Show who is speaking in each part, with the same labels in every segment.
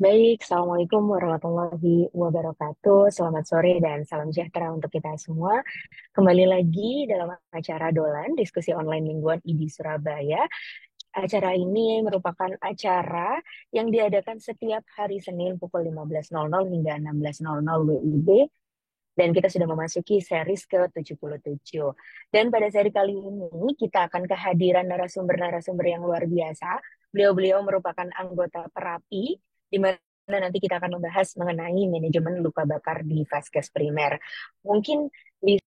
Speaker 1: Baik, Assalamualaikum warahmatullahi wabarakatuh. Selamat sore dan salam sejahtera untuk kita semua. Kembali lagi dalam acara Dolan, diskusi online mingguan IDI Surabaya. Acara ini merupakan acara yang diadakan setiap hari Senin pukul 15.00 hingga 16.00 WIB. Dan kita sudah memasuki series ke-77. Dan pada seri kali ini kita akan kehadiran narasumber-narasumber yang luar biasa. Beliau-beliau merupakan anggota Perapi, di mana nanti kita akan membahas mengenai manajemen luka bakar di Vaskes Primer. Mungkin bisa.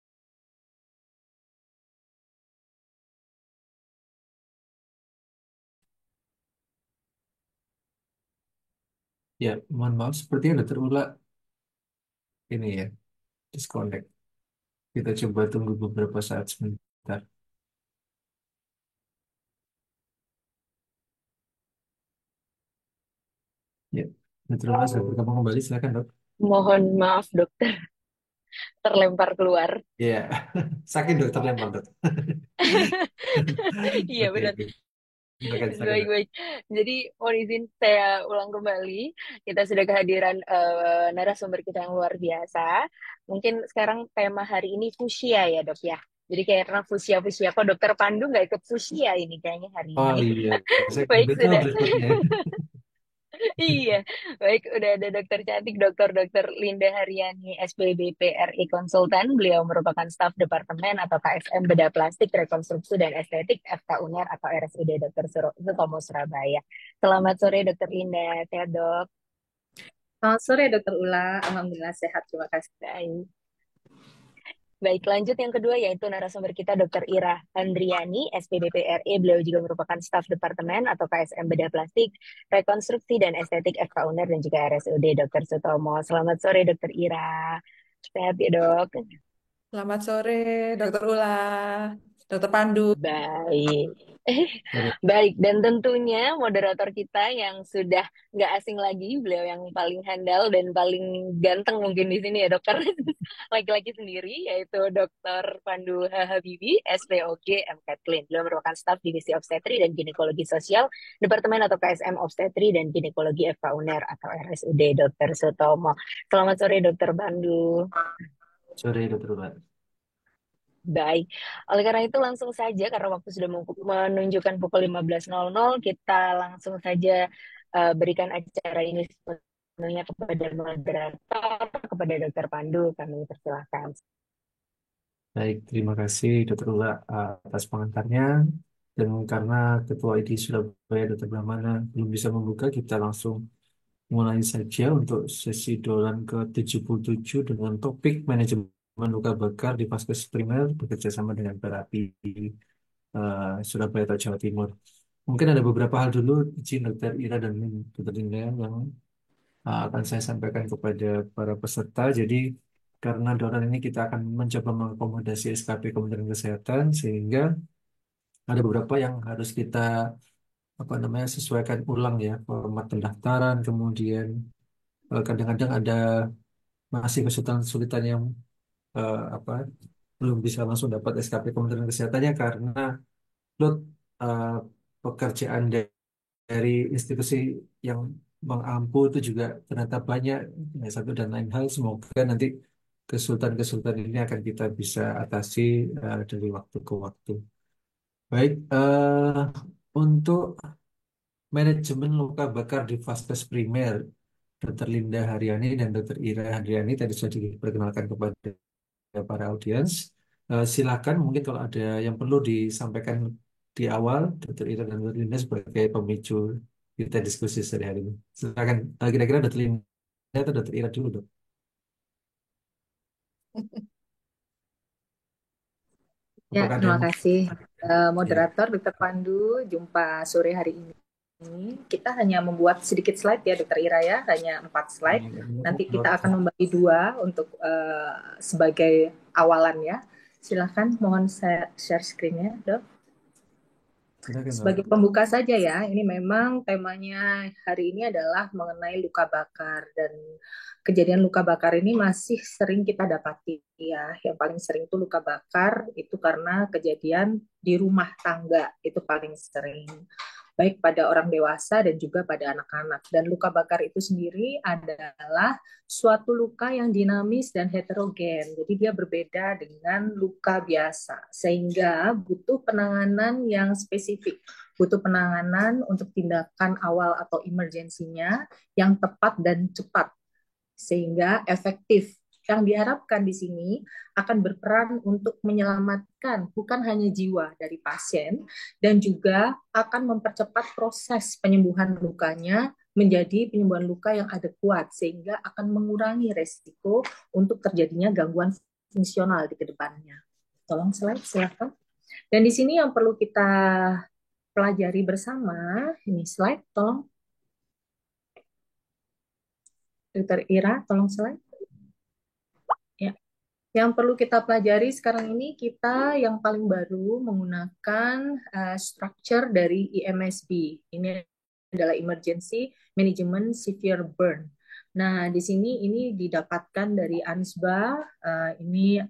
Speaker 2: Ya, mohon maaf, sepertinya ada terulang ini ya, disconnect. Kita coba tunggu beberapa saat sebentar. Ya, ada terulang sudah bergabung kembali, silakan dok.
Speaker 1: Mohon maaf dokter, terlempar keluar.
Speaker 2: Ya, sakit dok, terlempar dok.
Speaker 1: Iya
Speaker 2: Oke,
Speaker 1: benar.
Speaker 2: oke. Silakan dok.
Speaker 1: Baik-baik. Jadi mohon izin saya ulang kembali. Kita sudah kehadiran narasumber kita yang luar biasa. Mungkin sekarang tema hari ini fuchsia ya dok ya. Jadi kayak karena fuchsia-fuchsia. Kok dokter Pandu nggak ikut fuchsia ini kayaknya hari
Speaker 2: Oh
Speaker 1: ini.
Speaker 2: iya, saya
Speaker 1: Baik
Speaker 2: udah tahu
Speaker 1: sudah.
Speaker 2: dress code-nya.
Speaker 1: Iya, baik udah ada dokter cantik, dokter Linda Haryani, SPBP RI Konsultan. Beliau merupakan staf Departemen atau KSM Bedah Plastik, Rekonstruksi dan Estetik FK UNER atau RSUD Dr. Sutomo Surabaya. Selamat sore Dokter Linda, sehat dok.
Speaker 3: Selamat sore, Dokter Ula. Alhamdulillah sehat, terima kasih.
Speaker 1: Baik. Baik, lanjut yang kedua yaitu narasumber kita Dr. Ira Andriani, SPDP RI. Beliau juga merupakan staf departemen atau KSM Bedah Plastik, Rekonstruksi dan Estetik FK UNER dan juga RSUD Dr. Sutomo. Selamat sore Dr. Ira. Sehat ya dok?
Speaker 3: Selamat sore, Dokter Ula. Dokter Pandu.
Speaker 1: Baik.
Speaker 2: Sorry.
Speaker 1: Baik, dan tentunya moderator kita yang sudah nggak asing lagi, beliau yang paling handal dan paling ganteng mungkin di sini ya dokter, laki-laki sendiri, yaitu Dokter Pandu Habibi, SPOG MK Clean. Beliau merupakan staf Divisi Obstetri dan Ginekologi Sosial, Departemen atau KSM Obstetri dan Ginekologi FK UNER atau RSUD Dr. Sutomo. Selamat sore Dokter Pandu.
Speaker 2: Sorry dokter Ulan.
Speaker 1: Baik, oleh karena itu langsung saja karena waktu sudah menunjukkan pukul 15.00, kita langsung saja berikan acara ini sepenuhnya kepada moderator, kepada Dokter Pandu, kami persilahkan.
Speaker 2: Baik, terima kasih dokter Ula atas pengantarnya. Dan karena Ketua ID Surabaya Dr. Brahmana belum bisa membuka, kita langsung mulai saja untuk sesi dolan ke-77 dengan topik manajemen luka bakar di Vaskes Primer bekerja sama dengan Perapi Surabaya atau Jawa Timur. Mungkin ada beberapa hal dulu izin Dr. Ira dan Dr. Dinda yang akan saya sampaikan kepada para peserta. Jadi karena dolan ini kita akan mencoba mengakomodasi SKP Kementerian Kesehatan sehingga ada beberapa yang harus kita apa namanya sesuaikan ulang ya format pendaftaran kemudian kadang-kadang ada masih kesulitan-kesulitan yang apa belum bisa langsung dapat SKP Kementerian Kesehatannya karena load eh, pekerjaan dari institusi yang mengampu itu juga ternyata banyak ya, satu dan lain hal. Semoga nanti kesulitan-kesulitan ini akan kita bisa atasi dari waktu ke waktu. Baik, untuk manajemen luka bakar di vaskes primer, Dr. Linda Haryani dan Dr. Ira Handriani tadi sudah diperkenalkan kepada para audiens. Silakan mungkin kalau ada yang perlu disampaikan di awal, Dr. Ira dan Dr. Linda sebagai pemicu kita diskusi sehari-hari ini. Silakan, kira-kira Dr. Linda atau Dr. Ira dulu, dok.
Speaker 3: Ya,
Speaker 2: Apakah ada
Speaker 3: terima
Speaker 2: yang
Speaker 3: kasih.
Speaker 2: ya?
Speaker 3: Moderator, Dokter Pandu, jumpa sore hari ini. Kita hanya membuat sedikit slide ya, Dokter Ira ya, hanya 4 slide. Nanti kita akan membagi dua untuk sebagai awalan ya. Silahkan, mohon saya share screen-nya, Dok.
Speaker 2: Silakan, dok.
Speaker 3: Sebagai pembuka saja ya, ini memang temanya hari ini adalah mengenai luka bakar dan kejadian luka bakar ini masih sering kita dapati ya. Yang paling sering itu luka bakar itu karena kejadian di rumah tangga itu paling sering. baik pada orang dewasa dan juga pada anak-anak. Dan luka bakar itu sendiri adalah suatu luka yang dinamis dan heterogen. Jadi dia berbeda dengan luka biasa, sehingga butuh penanganan yang spesifik, butuh penanganan untuk tindakan awal atau emergensinya yang tepat dan cepat sehingga efektif. Yang diharapkan di sini akan berperan untuk menyelamatkan bukan hanya jiwa dari pasien dan juga akan mempercepat proses penyembuhan lukanya menjadi penyembuhan luka yang adekuat sehingga akan mengurangi resiko untuk terjadinya gangguan fungsional di kedepannya. Tolong slide, silakan. Dan di sini yang perlu kita pelajari bersama, ini slide, tolong. Dr. Ira, tolong slide. Ya. Yang perlu kita pelajari sekarang ini kita yang paling baru menggunakan structure dari EMSB. Ini adalah Emergency Management Severe Burn. Nah, di sini ini didapatkan dari ANSBA, ini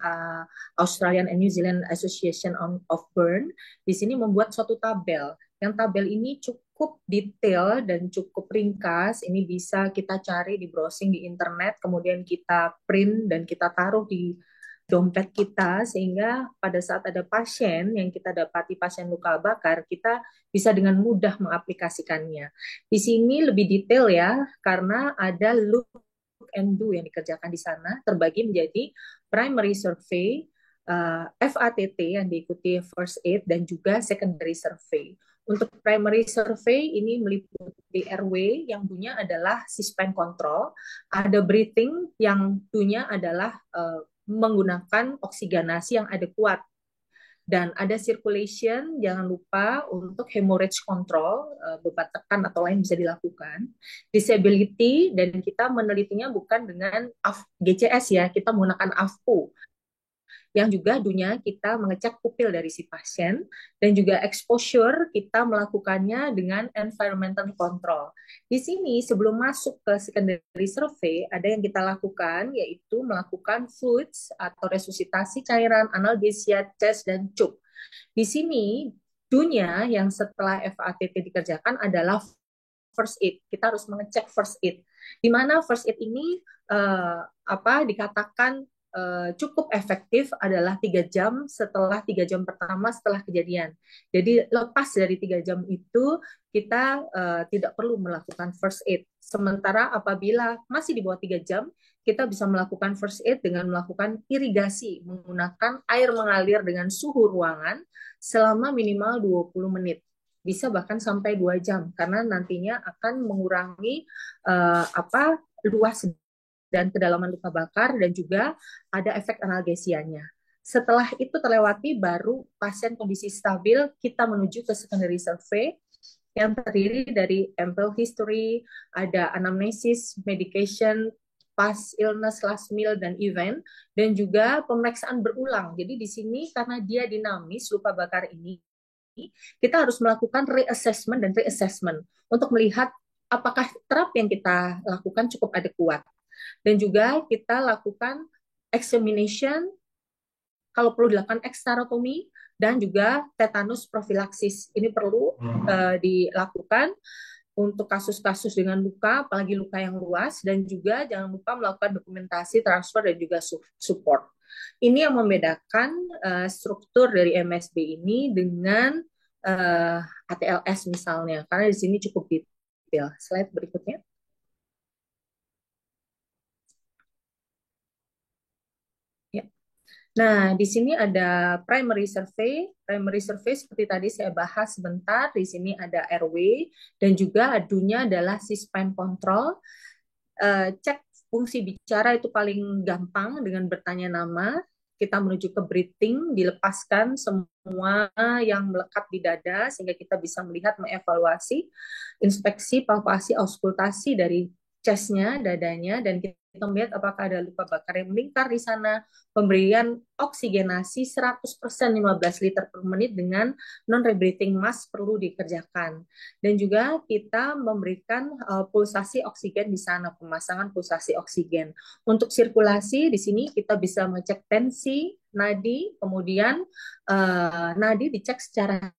Speaker 3: Australian and New Zealand Association of Burn. Di sini membuat suatu tabel. Yang tabel ini cukup detail dan cukup ringkas. Ini bisa kita cari di browsing di internet, kemudian kita print dan kita taruh di dompet kita sehingga pada saat ada pasien yang kita dapati pasien luka bakar, kita bisa dengan mudah mengaplikasikannya. Di sini lebih detail ya, karena ada look and do yang dikerjakan di sana, terbagi menjadi primary survey, FATT yang diikuti first aid, dan juga secondary survey. Untuk primary survey ini meliputi airway yang dunya adalah suspend control, ada breathing yang dunya adalah menggunakan oksigenasi yang adekuat, dan ada circulation, jangan lupa untuk hemorrhage control, beban tekan atau lain bisa dilakukan. Disability, dan kita menelitinya bukan dengan GCS ya, kita menggunakan AFPU, yang juga dunia kita mengecek pupil dari si pasien, dan juga exposure kita melakukannya dengan environmental control. Di sini sebelum masuk ke secondary survey, ada yang kita lakukan yaitu melakukan fluids atau resusitasi cairan, analgesia, chest, dan tube. Di sini dunia yang setelah FATT dikerjakan adalah first aid. Kita harus mengecek first aid. Di mana first aid ini dikatakan cukup efektif adalah 3 jam setelah 3 jam pertama setelah kejadian. Jadi lepas dari 3 jam itu kita tidak perlu melakukan first aid. Sementara apabila masih di bawah 3 jam, kita bisa melakukan first aid dengan melakukan irigasi menggunakan air mengalir dengan suhu ruangan selama minimal 20 menit. Bisa bahkan sampai 2 jam karena nantinya akan mengurangi luas dan kedalaman luka bakar, dan juga ada efek analgesianya. Setelah itu terlewati, baru pasien kondisi stabil, kita menuju ke secondary survey yang terdiri dari ample history, ada anamnesis, medication, past illness, last meal, dan event, dan juga pemeriksaan berulang. Jadi di sini karena dia dinamis, luka bakar ini, kita harus melakukan reassessment dan reassessment untuk melihat apakah terapi yang kita lakukan cukup adekuat. Dan juga kita lakukan examination, kalau perlu dilakukan ekstarotomi, dan juga tetanus profilaksis. Ini perlu dilakukan untuk kasus-kasus dengan luka, apalagi luka yang luas, dan juga jangan lupa melakukan dokumentasi, transfer, dan juga support. Ini yang membedakan struktur dari MSB ini dengan ATLS misalnya, karena di sini cukup detail. Slide berikutnya. Nah, di sini ada primary survey. Primary survey seperti tadi saya bahas sebentar. Di sini ada airway dan juga adunya adalah suspend control. Cek fungsi bicara itu paling gampang dengan bertanya nama. Kita menuju ke breathing, dilepaskan semua yang melekat di dada sehingga kita bisa melihat mengevaluasi, inspeksi, palpasi, auskultasi dari chestnya, dadanya, dan kita melihat apakah ada luka bakar yang melingkar di sana, pemberian oksigenasi 100% 15 liter per menit dengan non-rebreathing mask perlu dikerjakan. Dan juga kita memberikan pulsasi oksigen di sana, pemasangan pulsasi oksigen. Untuk sirkulasi, di sini kita bisa mengecek tensi, nadi, kemudian nadi dicek secara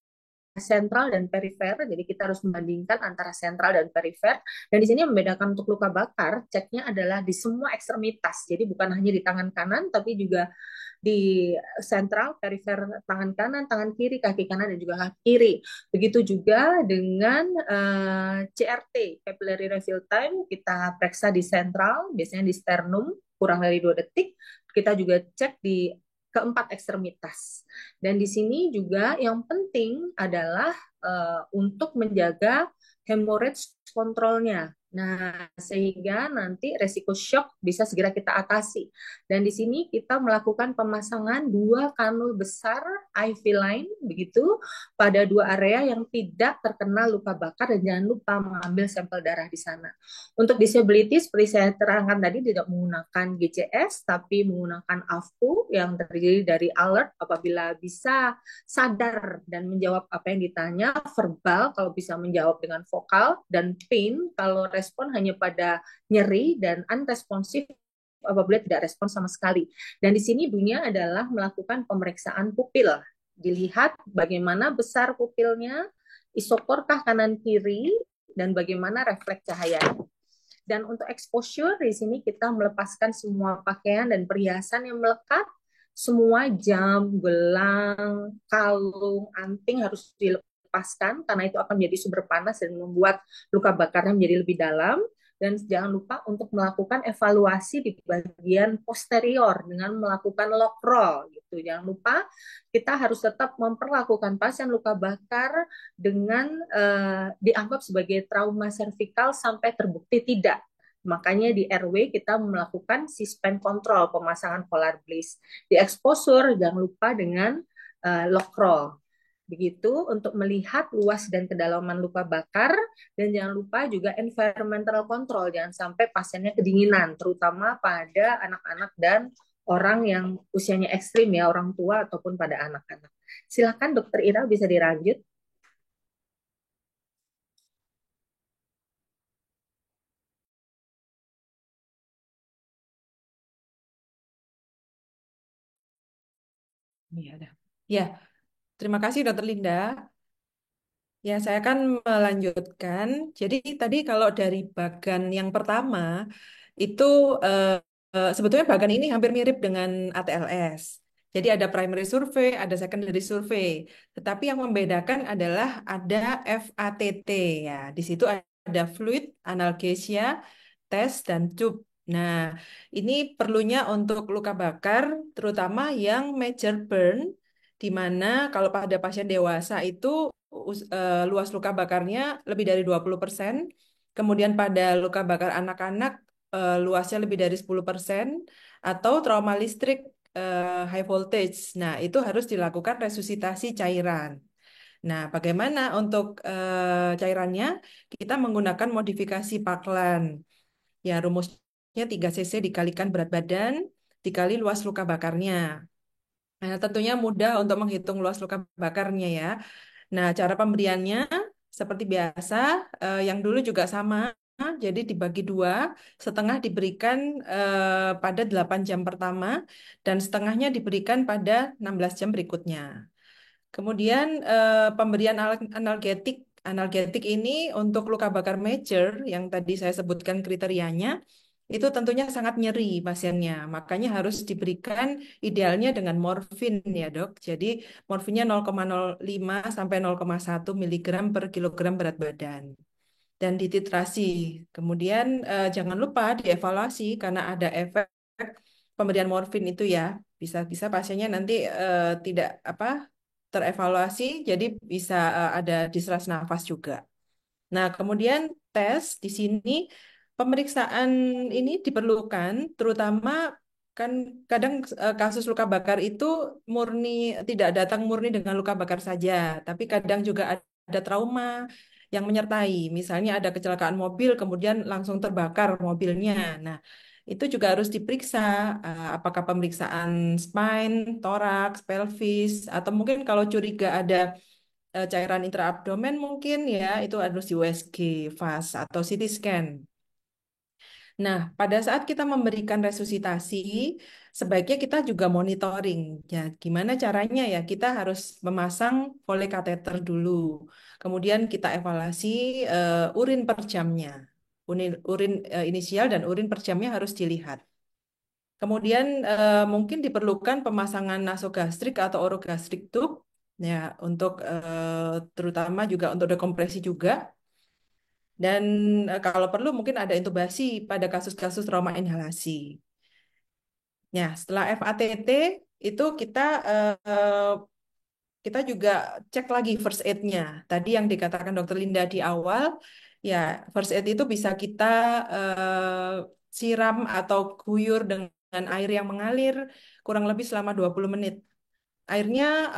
Speaker 3: sentral dan perifer. Jadi kita harus membandingkan antara sentral dan perifer. Dan di sini yang membedakan untuk luka bakar, ceknya adalah di semua ekstremitas. Jadi bukan hanya di tangan kanan, tapi juga di sentral, perifer tangan kanan, tangan kiri, kaki kanan, dan juga kaki kiri. Begitu juga dengan CRT, capillary refill time, kita periksa di sentral, biasanya di sternum, kurang dari 2 detik. Kita juga cek di keempat ekstremitas. Dan di sini juga yang penting adalah untuk menjaga hemorrhage kontrolnya. Nah, sehingga nanti resiko shock bisa segera kita atasi. Dan di sini kita melakukan pemasangan 2 kanul besar IV line begitu pada 2 area yang tidak terkena luka bakar, dan jangan lupa mengambil sampel darah di sana. Untuk disability seperti saya terangkan tadi tidak menggunakan GCS tapi menggunakan AFU yang terdiri dari alert apabila bisa sadar dan menjawab apa yang ditanya, verbal kalau bisa menjawab dengan vokal, dan pain kalau respon hanya pada nyeri, dan unresponsif apabila tidak respon sama sekali. Dan di sini bunyinya adalah melakukan pemeriksaan pupil. Dilihat bagaimana besar pupilnya, isoporkah kanan kiri, dan bagaimana refleks cahayanya. Dan untuk exposure di sini kita melepaskan semua pakaian dan perhiasan yang melekat, semua jam, gelang, kalung, anting harus dilepaskan karena itu akan menjadi sumber panas dan membuat luka bakarnya menjadi lebih dalam. Dan jangan lupa untuk melakukan evaluasi di bagian posterior dengan melakukan lock roll gitu. Jangan lupa kita harus tetap memperlakukan pasien luka bakar dengan dianggap sebagai trauma servikal sampai terbukti tidak. Makanya di RW kita melakukan suspend control, pemasangan polar bliss. Di exposure jangan lupa dengan lock roll. Begitu untuk melihat luas dan kedalaman luka bakar, dan jangan lupa juga environmental control, jangan sampai pasiennya kedinginan, terutama pada anak-anak dan orang yang usianya ekstrim ya, orang tua ataupun pada anak-anak. Silakan Dokter Ira bisa dilanjut.
Speaker 4: Ya, ya, terima kasih Dokter Linda. Ya, saya akan melanjutkan. Jadi tadi kalau dari bagan yang pertama itu eh, sebetulnya bagan ini hampir mirip dengan ATLS. Jadi ada primary survey, ada secondary survey. Tetapi yang membedakan adalah ada FATT ya. Di situ ada fluid, analgesia, test dan tube. Nah, ini perlunya untuk luka bakar, terutama yang major burn, di mana kalau pada pasien dewasa itu luas luka bakarnya lebih dari 20%. Kemudian pada luka bakar anak-anak luasnya lebih dari 10%, atau trauma listrik high voltage. Nah, itu harus dilakukan resusitasi cairan. Nah, bagaimana untuk cairannya? Kita menggunakan modifikasi Parkland. Ya, rumusnya 3 cc dikalikan berat badan dikali luas luka bakarnya. Nah, tentunya mudah untuk menghitung luas luka bakarnya ya. Nah, cara pemberiannya seperti biasa, yang dulu juga sama. Jadi dibagi 2, setengah diberikan pada 8 jam pertama, dan setengahnya diberikan pada 16 jam berikutnya. Kemudian pemberian analgetik. Analgetik ini untuk luka bakar major yang tadi saya sebutkan kriterianya, itu tentunya sangat nyeri pasiennya. Makanya harus diberikan idealnya dengan morfin ya dok. Jadi morfinnya 0,05 sampai 0,1 miligram per kilogram berat badan. Dan dititrasi. Kemudian jangan lupa dievaluasi karena ada efek pemberian morfin itu ya. Bisa-bisa pasiennya nanti tidak apa terevaluasi, jadi bisa ada distress nafas juga. Nah, kemudian tes di sini pemeriksaan ini diperlukan, terutama kan kadang kasus luka bakar itu murni tidak datang murni dengan luka bakar saja, tapi kadang juga ada trauma yang menyertai. Misalnya ada kecelakaan mobil kemudian langsung terbakar mobilnya. Nah, itu juga harus diperiksa apakah pemeriksaan spine, toraks, pelvis, atau mungkin kalau curiga ada cairan intraabdomen mungkin ya itu harus di USG, fast atau CT scan. Nah, pada saat kita memberikan resusitasi, sebaiknya kita juga monitoring. Ya, gimana caranya ya? Kita harus memasang Foley kateter dulu. Kemudian kita evaluasi urin per jamnya. Urin inisial dan urin per jamnya harus dilihat. Kemudian mungkin diperlukan pemasangan nasogastrik atau orogastrik tube ya untuk terutama juga untuk dekompresi juga. Dan kalau perlu mungkin ada intubasi pada kasus-kasus trauma inhalasi. Ya, setelah FATT itu kita juga cek lagi first aid-nya. Tadi yang dikatakan Dokter Linda di awal, ya first aid itu bisa kita siram atau guyur dengan air yang mengalir kurang lebih selama 20 menit. Airnya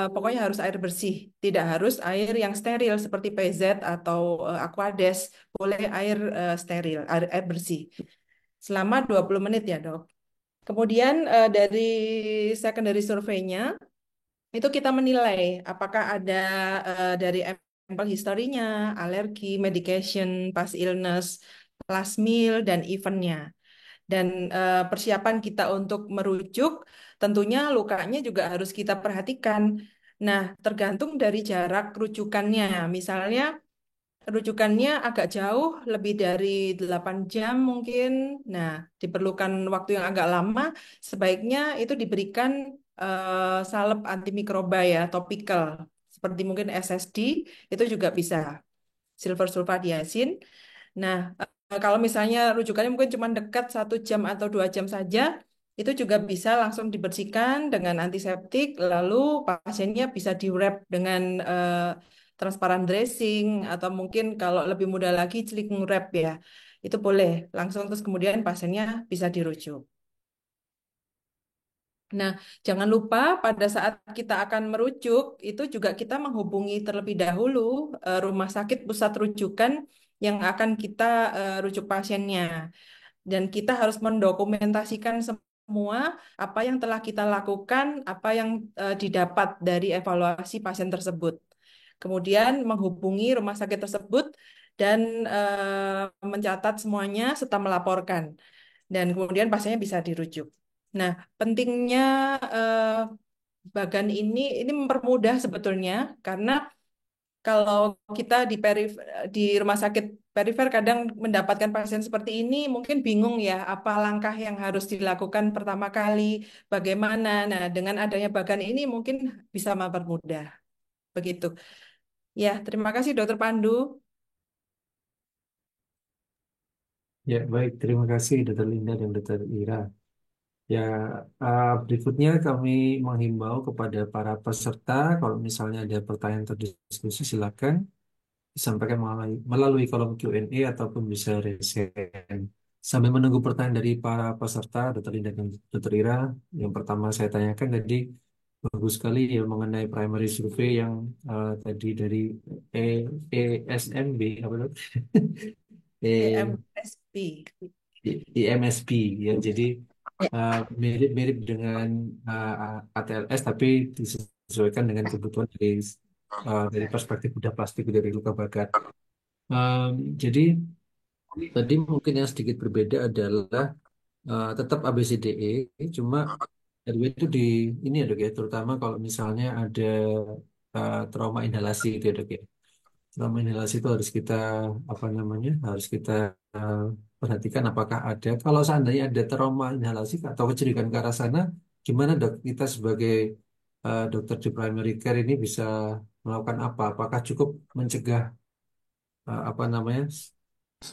Speaker 4: pokoknya harus air bersih, tidak harus air yang steril seperti PZ atau Aquades, boleh air steril, air bersih. Selama 20 menit ya, Dok. Kemudian dari secondary survey-nya itu kita menilai apakah ada dari sampel historinya, alergi, medication, past illness, last meal, dan event-nya. Dan persiapan kita untuk merujuk, tentunya lukanya juga harus kita perhatikan. Nah, tergantung dari jarak rujukannya. Misalnya, rujukannya agak jauh, lebih dari 8 jam mungkin. Nah, diperlukan waktu yang agak lama, sebaiknya itu diberikan salep antimikroba ya, topikal. Seperti mungkin SSD, itu juga bisa. Silver sulfadiazin. Nah, kalau misalnya rujukannya mungkin cuma dekat 1 jam atau 2 jam saja, itu juga bisa langsung dibersihkan dengan antiseptik, lalu pasiennya bisa di-wrap dengan transparan dressing, atau mungkin kalau lebih mudah lagi cling wrap ya. Itu boleh, langsung terus kemudian pasiennya bisa dirujuk. Nah, jangan lupa pada saat kita akan merujuk, itu juga kita menghubungi terlebih dahulu rumah sakit pusat rujukan yang akan kita rujuk pasiennya. Dan kita harus mendokumentasikan semua apa yang telah kita lakukan, apa yang didapat dari evaluasi pasien tersebut. Kemudian menghubungi rumah sakit tersebut dan mencatat semuanya serta melaporkan. Dan kemudian pasiennya bisa dirujuk. Nah, pentingnya eh, bagan ini mempermudah sebetulnya karena kalau kita di rumah sakit perifer kadang mendapatkan pasien seperti ini mungkin bingung ya apa langkah yang harus dilakukan pertama kali, bagaimana. Nah, dengan adanya bagan ini mungkin bisa mempermudah. Begitu. Ya, terima kasih Dokter Pandu.
Speaker 2: Ya, baik. Terima kasih Dr. Linda dan Dr. Ira. Ya, berikutnya kami menghimbau kepada para peserta, kalau misalnya ada pertanyaan atau diskusi, silakan disampaikan melalui kolom Q&A ataupun bisa resen. Sambil menunggu pertanyaan dari para peserta, Dr. Linda dan Dr. Ira, yang pertama saya tanyakan tadi, bagus sekali ya mengenai primary survey yang tadi dari E, ESMB, apa itu? E,
Speaker 4: EMSP.
Speaker 2: IMSB ya. Jadi
Speaker 3: Ya,
Speaker 2: mirip-mirip dengan ATLS tapi disesuaikan dengan kebutuhan dari perspektif udah plastik dari luka bakar. Um, jadi tadi mungkin yang sedikit berbeda adalah tetap ABCDE, cuma RW itu di ini ya dok ya, terutama kalau misalnya ada trauma inhalasi itu ya dok ya. Trauma inhalasi itu harus kita apa namanya, harus kita eh, perhatikan apakah ada. Kalau seandainya ada trauma inhalasi atau kecurigaan ke arah sana, gimana dok? Kita sebagai dokter di primary care ini bisa melakukan apa? Apakah cukup mencegah apa namanya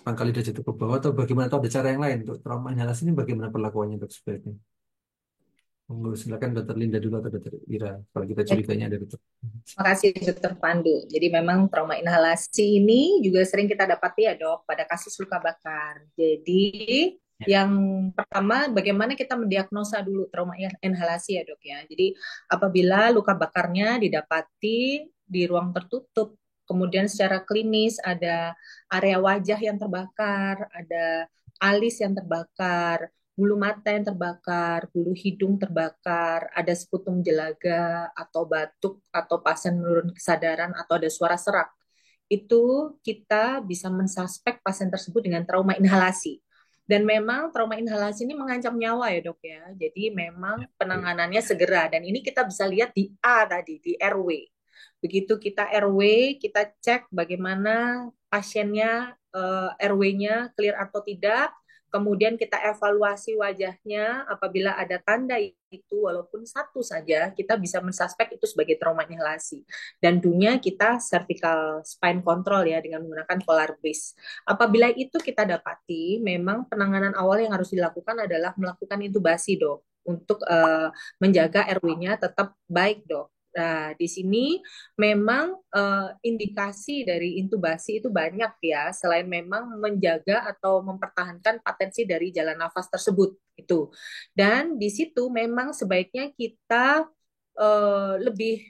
Speaker 2: pangkal lidah jatuh ke bawah atau bagaimana? Atau ada cara yang lain untuk trauma inhalasi ini bagaimana perlakuannya dok sebaiknya? Monggo silakan dokter Linda dulu atau dokter Ira kalau kita
Speaker 3: baik.
Speaker 2: curiganya ada dokter.
Speaker 3: Terima kasih Dokter Pandu. Jadi memang trauma inhalasi ini juga sering kita dapati ya dok pada kasus luka bakar. Jadi
Speaker 2: Ya.
Speaker 3: yang pertama bagaimana kita mendiagnosa dulu trauma inhalasi ya dok ya. Jadi apabila luka bakarnya didapati di ruang tertutup, kemudian secara klinis ada area wajah yang terbakar, ada alis yang terbakar, bulu mata yang terbakar, bulu hidung terbakar, ada sekutum jelaga atau batuk atau pasien menurun kesadaran atau ada suara serak. Itu kita bisa mensuspek pasien tersebut dengan trauma inhalasi. Dan memang trauma inhalasi ini mengancam nyawa ya dok ya. Jadi memang penanganannya segera. Dan ini kita bisa lihat di A tadi, di RW. Begitu kita RW, kita cek bagaimana pasiennya, RW-nya clear atau tidak. Kemudian kita evaluasi wajahnya, apabila ada tanda itu walaupun satu saja, kita bisa mensuspek itu sebagai trauma inhalasi. Dan dunia kita cervical spine control ya dengan menggunakan polar breeze. Apabila itu kita dapati, memang penanganan awal yang harus dilakukan adalah melakukan intubasi dok untuk menjaga RW-nya tetap baik dok. Nah, di sini memang indikasi dari intubasi itu banyak ya, selain memang menjaga atau mempertahankan potensi dari jalan nafas tersebut itu. Dan di situ memang sebaiknya kita lebih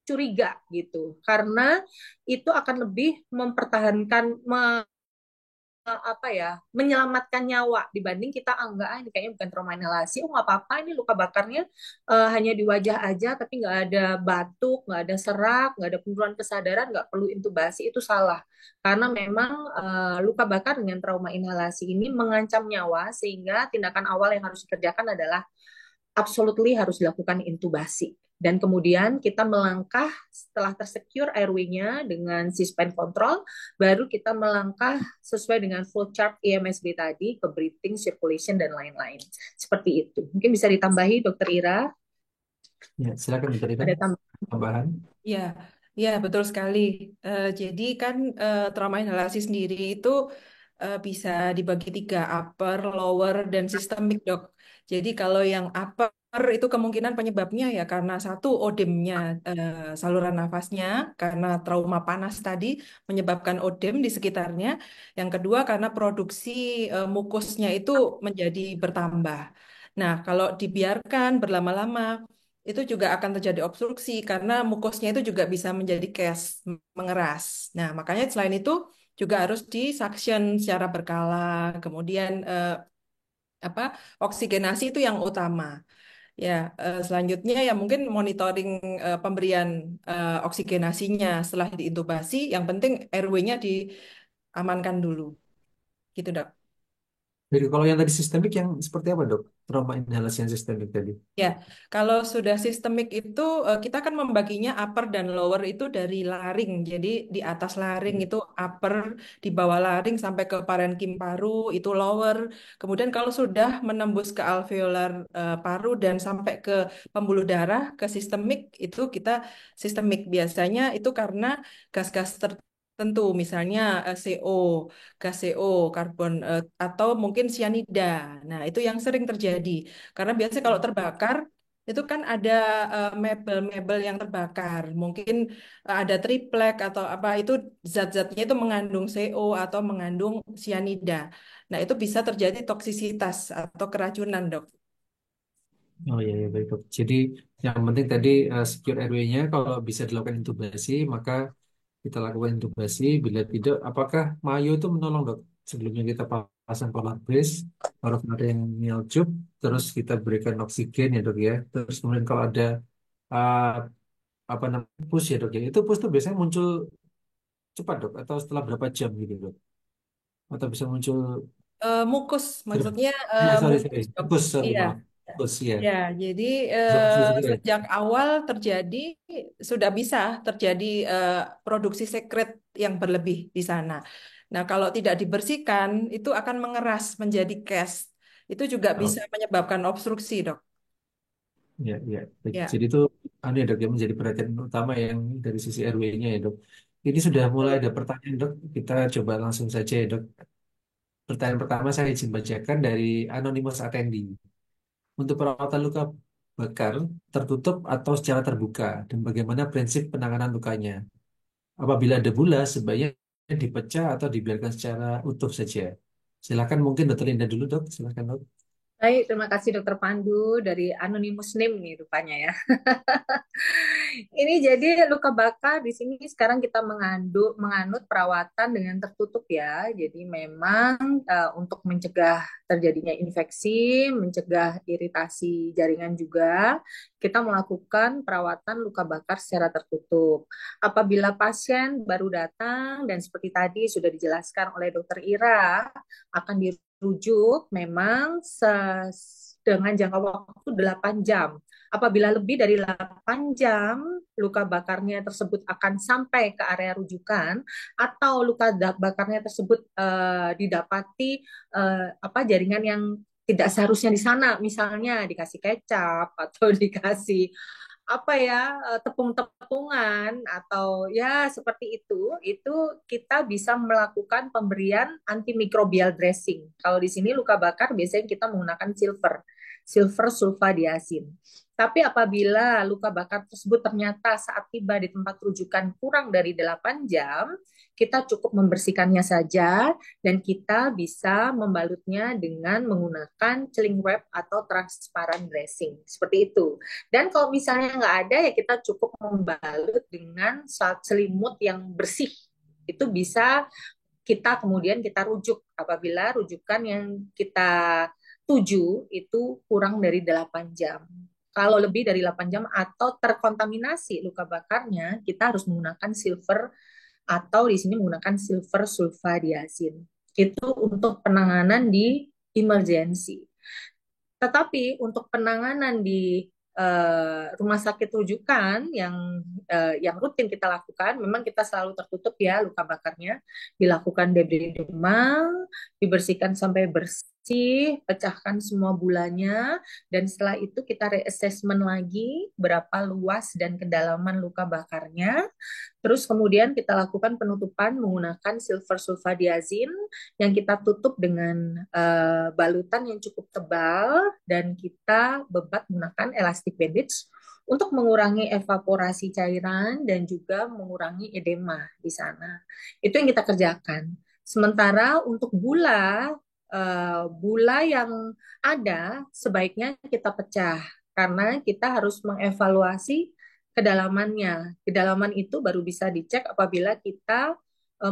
Speaker 3: curiga gitu, karena itu akan lebih mempertahankan apa ya, menyelamatkan nyawa dibanding kita enggak, ini kayaknya bukan trauma inhalasi, nggak apa-apa, ini luka bakarnya hanya di wajah aja tapi nggak ada batuk, nggak ada serak, nggak ada penurunan kesadaran, nggak perlu intubasi. Itu salah, karena memang luka bakar dengan trauma inhalasi ini mengancam nyawa, sehingga tindakan awal yang harus dikerjakan adalah absolutely harus dilakukan intubasi. Dan kemudian kita melangkah setelah tersecure airway-nya dengan C-span control, baru kita melangkah sesuai dengan flow chart EMSB tadi, ke breathing, circulation, dan lain-lain. Seperti itu. Mungkin bisa ditambahi, Dokter Ira?
Speaker 2: Ya, silakan Dr. Ira,
Speaker 3: Ada
Speaker 2: tambahan.
Speaker 4: Ya, ya betul sekali. Jadi kan trauma inhalasi sendiri itu bisa dibagi tiga, upper, lower, dan sistemik, dok. Jadi kalau yang upper itu kemungkinan penyebabnya ya karena satu odemnya, saluran nafasnya, karena trauma panas tadi menyebabkan odem di sekitarnya. Yang kedua karena produksi mukusnya itu menjadi bertambah. Nah, kalau dibiarkan berlama-lama itu juga akan terjadi obstruksi karena mukusnya itu juga bisa menjadi kes, mengeras. Nah, makanya selain itu juga harus disuction secara berkala. Kemudian apa oksigenasi itu yang utama. Ya, selanjutnya ya mungkin monitoring pemberian oksigenasinya setelah diintubasi. Yang penting RW-nya diamankan dulu. Gitu, Dok.
Speaker 2: Jadi kalau yang tadi sistemik yang seperti apa dok? Trauma inhalasi yang sistemik tadi.
Speaker 4: Ya, kalau sudah sistemik itu kita kan membaginya upper dan lower itu dari laring. Jadi di atas laring itu upper, di bawah laring sampai ke parenkim paru itu lower. Kemudian kalau sudah menembus ke alveolar paru dan sampai ke pembuluh darah ke sistemik itu kita sistemik. Biasanya itu karena gas-gas tertentu, misalnya CO, gas CO, karbon atau mungkin sianida. Nah, itu yang sering terjadi. Karena biasanya kalau terbakar itu kan ada mebel-mebel yang terbakar. Mungkin ada triplek atau apa itu zat-zatnya itu mengandung CO atau mengandung sianida. Nah, itu bisa terjadi toksisitas atau keracunan, Dok.
Speaker 2: Oh iya, iya baik dok. Jadi yang penting tadi secure airway-nya, kalau bisa dilakukan intubasi maka kita lakukan intubasi. Bila tidak, apakah Mayo itu menolong dok? Sebelumnya kita pasang polar brace, baru ada yang nyelcup, terus kita berikan oksigen ya dok ya. Terus kemudian kalau ada uh, apa namanya push ya dok ya, itu push tuh biasanya muncul cepat dok, atau setelah berapa jam gitu dok? Atau bisa muncul
Speaker 4: Mukus,
Speaker 2: segera?
Speaker 4: maksudnya
Speaker 2: Sorry sorry,
Speaker 4: mukus, Dok.
Speaker 2: push sorry
Speaker 4: Iya.
Speaker 2: maaf, push ya,
Speaker 4: Ya, jadi
Speaker 2: bisa muncul segera.
Speaker 4: sejak awal terjadi sudah bisa terjadi produksi sekret yang berlebih di sana. Nah, kalau tidak dibersihkan itu akan mengeras menjadi kes. Itu juga
Speaker 2: Oh,
Speaker 4: bisa menyebabkan obstruksi, Dok.
Speaker 2: ya, ya. Baik.
Speaker 4: Ya.
Speaker 2: Jadi itu anu ya dok yang menjadi perhatian utama yang dari sisi RW-nya ya dok. Ini sudah mulai ada pertanyaan dok. Kita coba langsung saja ya dok. Pertanyaan pertama saya izin bacakan dari Anonymous Attendee. Untuk perawatan luka bakar tertutup atau secara terbuka dan bagaimana prinsip penanganan lukanya? Apabila ada bulas sebaiknya dipecah atau dibiarkan secara utuh saja. Silakan mungkin dokter Linda dulu dok. Silakan dok.
Speaker 3: Baik, terima kasih Dokter Pandu dari Anonymous Name nih rupanya ya. Ini jadi luka bakar di sini sekarang kita menganut perawatan dengan tertutup ya. Jadi memang untuk mencegah terjadinya infeksi, mencegah iritasi jaringan juga, kita melakukan perawatan luka bakar secara tertutup. Apabila pasien baru datang dan seperti tadi sudah dijelaskan oleh Dokter Ira, akan dirujuk memang dengan jangka waktu 8 jam. Apabila lebih dari 8 jam, luka bakarnya tersebut akan sampai ke area rujukan atau luka bakarnya tersebut didapati jaringan yang tidak seharusnya di sana, misalnya dikasih kecap atau dikasih tepung-tepungan atau ya seperti itu kita bisa melakukan pemberian antimikrobial dressing. Kalau di sini luka bakar biasanya kita menggunakan silver sulfadiazin. Tapi apabila luka bakar tersebut ternyata saat tiba di tempat rujukan kurang dari 8 jam, kita cukup membersihkannya saja dan kita bisa membalutnya dengan menggunakan cling wrap atau transparan dressing. Seperti itu. Dan kalau misalnya nggak ada ya kita cukup membalut dengan selimut yang bersih. Itu bisa kemudian kita rujuk apabila rujukan yang kita tuju itu kurang dari 8 jam. Kalau lebih dari 8 jam atau terkontaminasi luka bakarnya, kita harus menggunakan silver atau di sini menggunakan silver sulfadiazin. Itu untuk penanganan di emergency. Tetapi untuk penanganan di rumah sakit rujukan yang rutin kita lakukan, memang kita selalu tertutup ya luka bakarnya, dilakukan debris demam, dibersihkan sampai bersih, pecahkan semua bulanya, dan setelah itu kita reassessment lagi berapa luas dan kedalaman luka bakarnya. Terus kemudian kita lakukan penutupan menggunakan silver sulfadiazin yang kita tutup dengan balutan yang cukup tebal dan kita bebat menggunakan elastic bandage untuk mengurangi evaporasi cairan dan juga mengurangi edema di sana. Itu yang kita kerjakan. Sementara untuk bula yang ada sebaiknya kita pecah karena kita harus mengevaluasi kedalamannya. Kedalaman itu baru bisa dicek apabila kita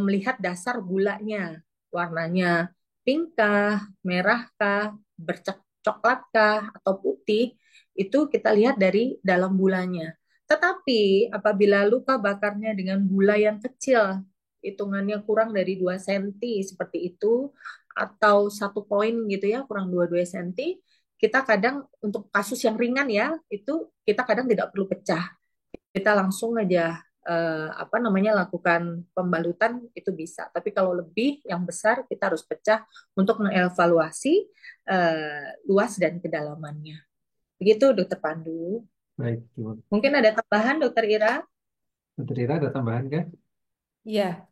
Speaker 3: melihat dasar gulanya, warnanya pink kah, merah kah, bercoklat kah, atau putih, itu kita lihat dari dalam bulanya. Tetapi apabila luka bakarnya dengan bula yang kecil, hitungannya kurang dari 2 cm seperti itu, atau 1 poin gitu ya, kurang 2 cm, kita kadang untuk kasus yang ringan ya, itu kita kadang tidak perlu pecah, kita langsung aja lakukan pembalutan itu bisa. Tapi kalau lebih yang besar kita harus pecah untuk mengevaluasi luas dan kedalamannya. Begitu Dokter Pandu.
Speaker 2: Baik,
Speaker 3: Mungkin ada tambahan Dokter Ira?
Speaker 2: Dokter Ira ada tambahan kan?
Speaker 4: Ya,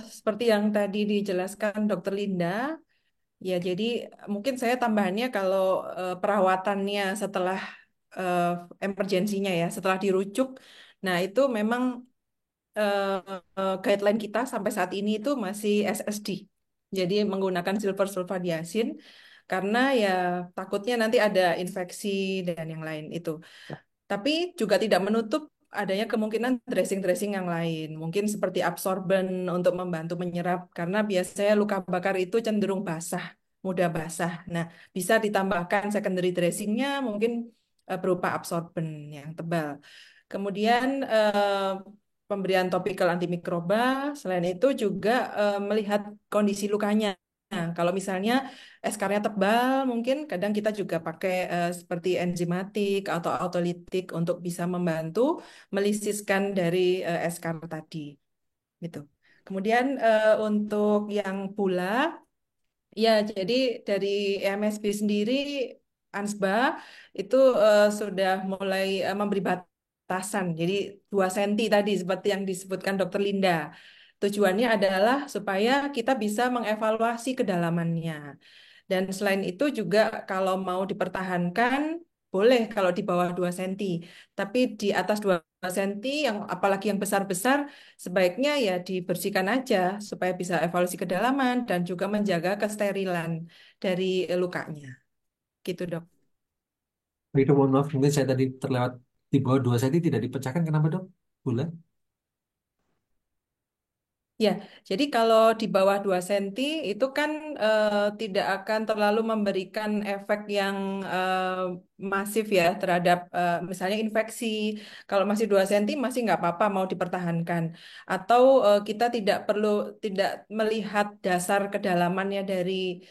Speaker 4: seperti yang tadi dijelaskan Dokter Linda, ya jadi mungkin saya tambahannya kalau perawatannya setelah eh, emergensinya ya, setelah dirujuk, nah itu memang guideline kita sampai saat ini itu masih SSD. Jadi menggunakan silver sulfadiazin karena ya takutnya nanti ada infeksi dan yang lain itu. Tapi juga tidak menutup adanya kemungkinan dressing-dressing yang lain. Mungkin seperti absorben untuk membantu menyerap karena biasanya luka bakar itu cenderung basah, mudah basah. Nah, bisa ditambahkan secondary dressingnya mungkin berupa absorben yang tebal. Kemudian pemberian topikal antimikroba, selain itu juga melihat kondisi lukanya. Nah, kalau misalnya eskarnya tebal, mungkin kadang kita juga pakai seperti enzimatik atau autolitik untuk bisa membantu melisiskan dari eskar tadi, gitu. Kemudian untuk yang pula, ya jadi dari MSB sendiri, ANSBA itu sudah mulai memberi batasan, jadi 2 senti tadi seperti yang disebutkan Dokter Linda. Tujuannya adalah supaya kita bisa mengevaluasi kedalamannya. Dan selain itu juga kalau mau dipertahankan, boleh kalau di bawah 2 senti. Tapi di atas 2 senti, yang apalagi yang besar-besar, sebaiknya ya dibersihkan aja supaya bisa evaluasi kedalaman dan juga menjaga kesterilan dari lukanya. Gitu, Dok.
Speaker 2: Baik, dok, mohon maaf, mungkin saya tadi terlewat di bawah 2 cm tidak dipecahkan. Kenapa dok? Bulan?
Speaker 4: Ya, jadi kalau di bawah 2 senti itu kan tidak akan terlalu memberikan efek yang masif ya terhadap misalnya infeksi. Kalau masih 2 senti masih nggak apa-apa mau dipertahankan. Atau kita tidak melihat dasar kedalamannya dari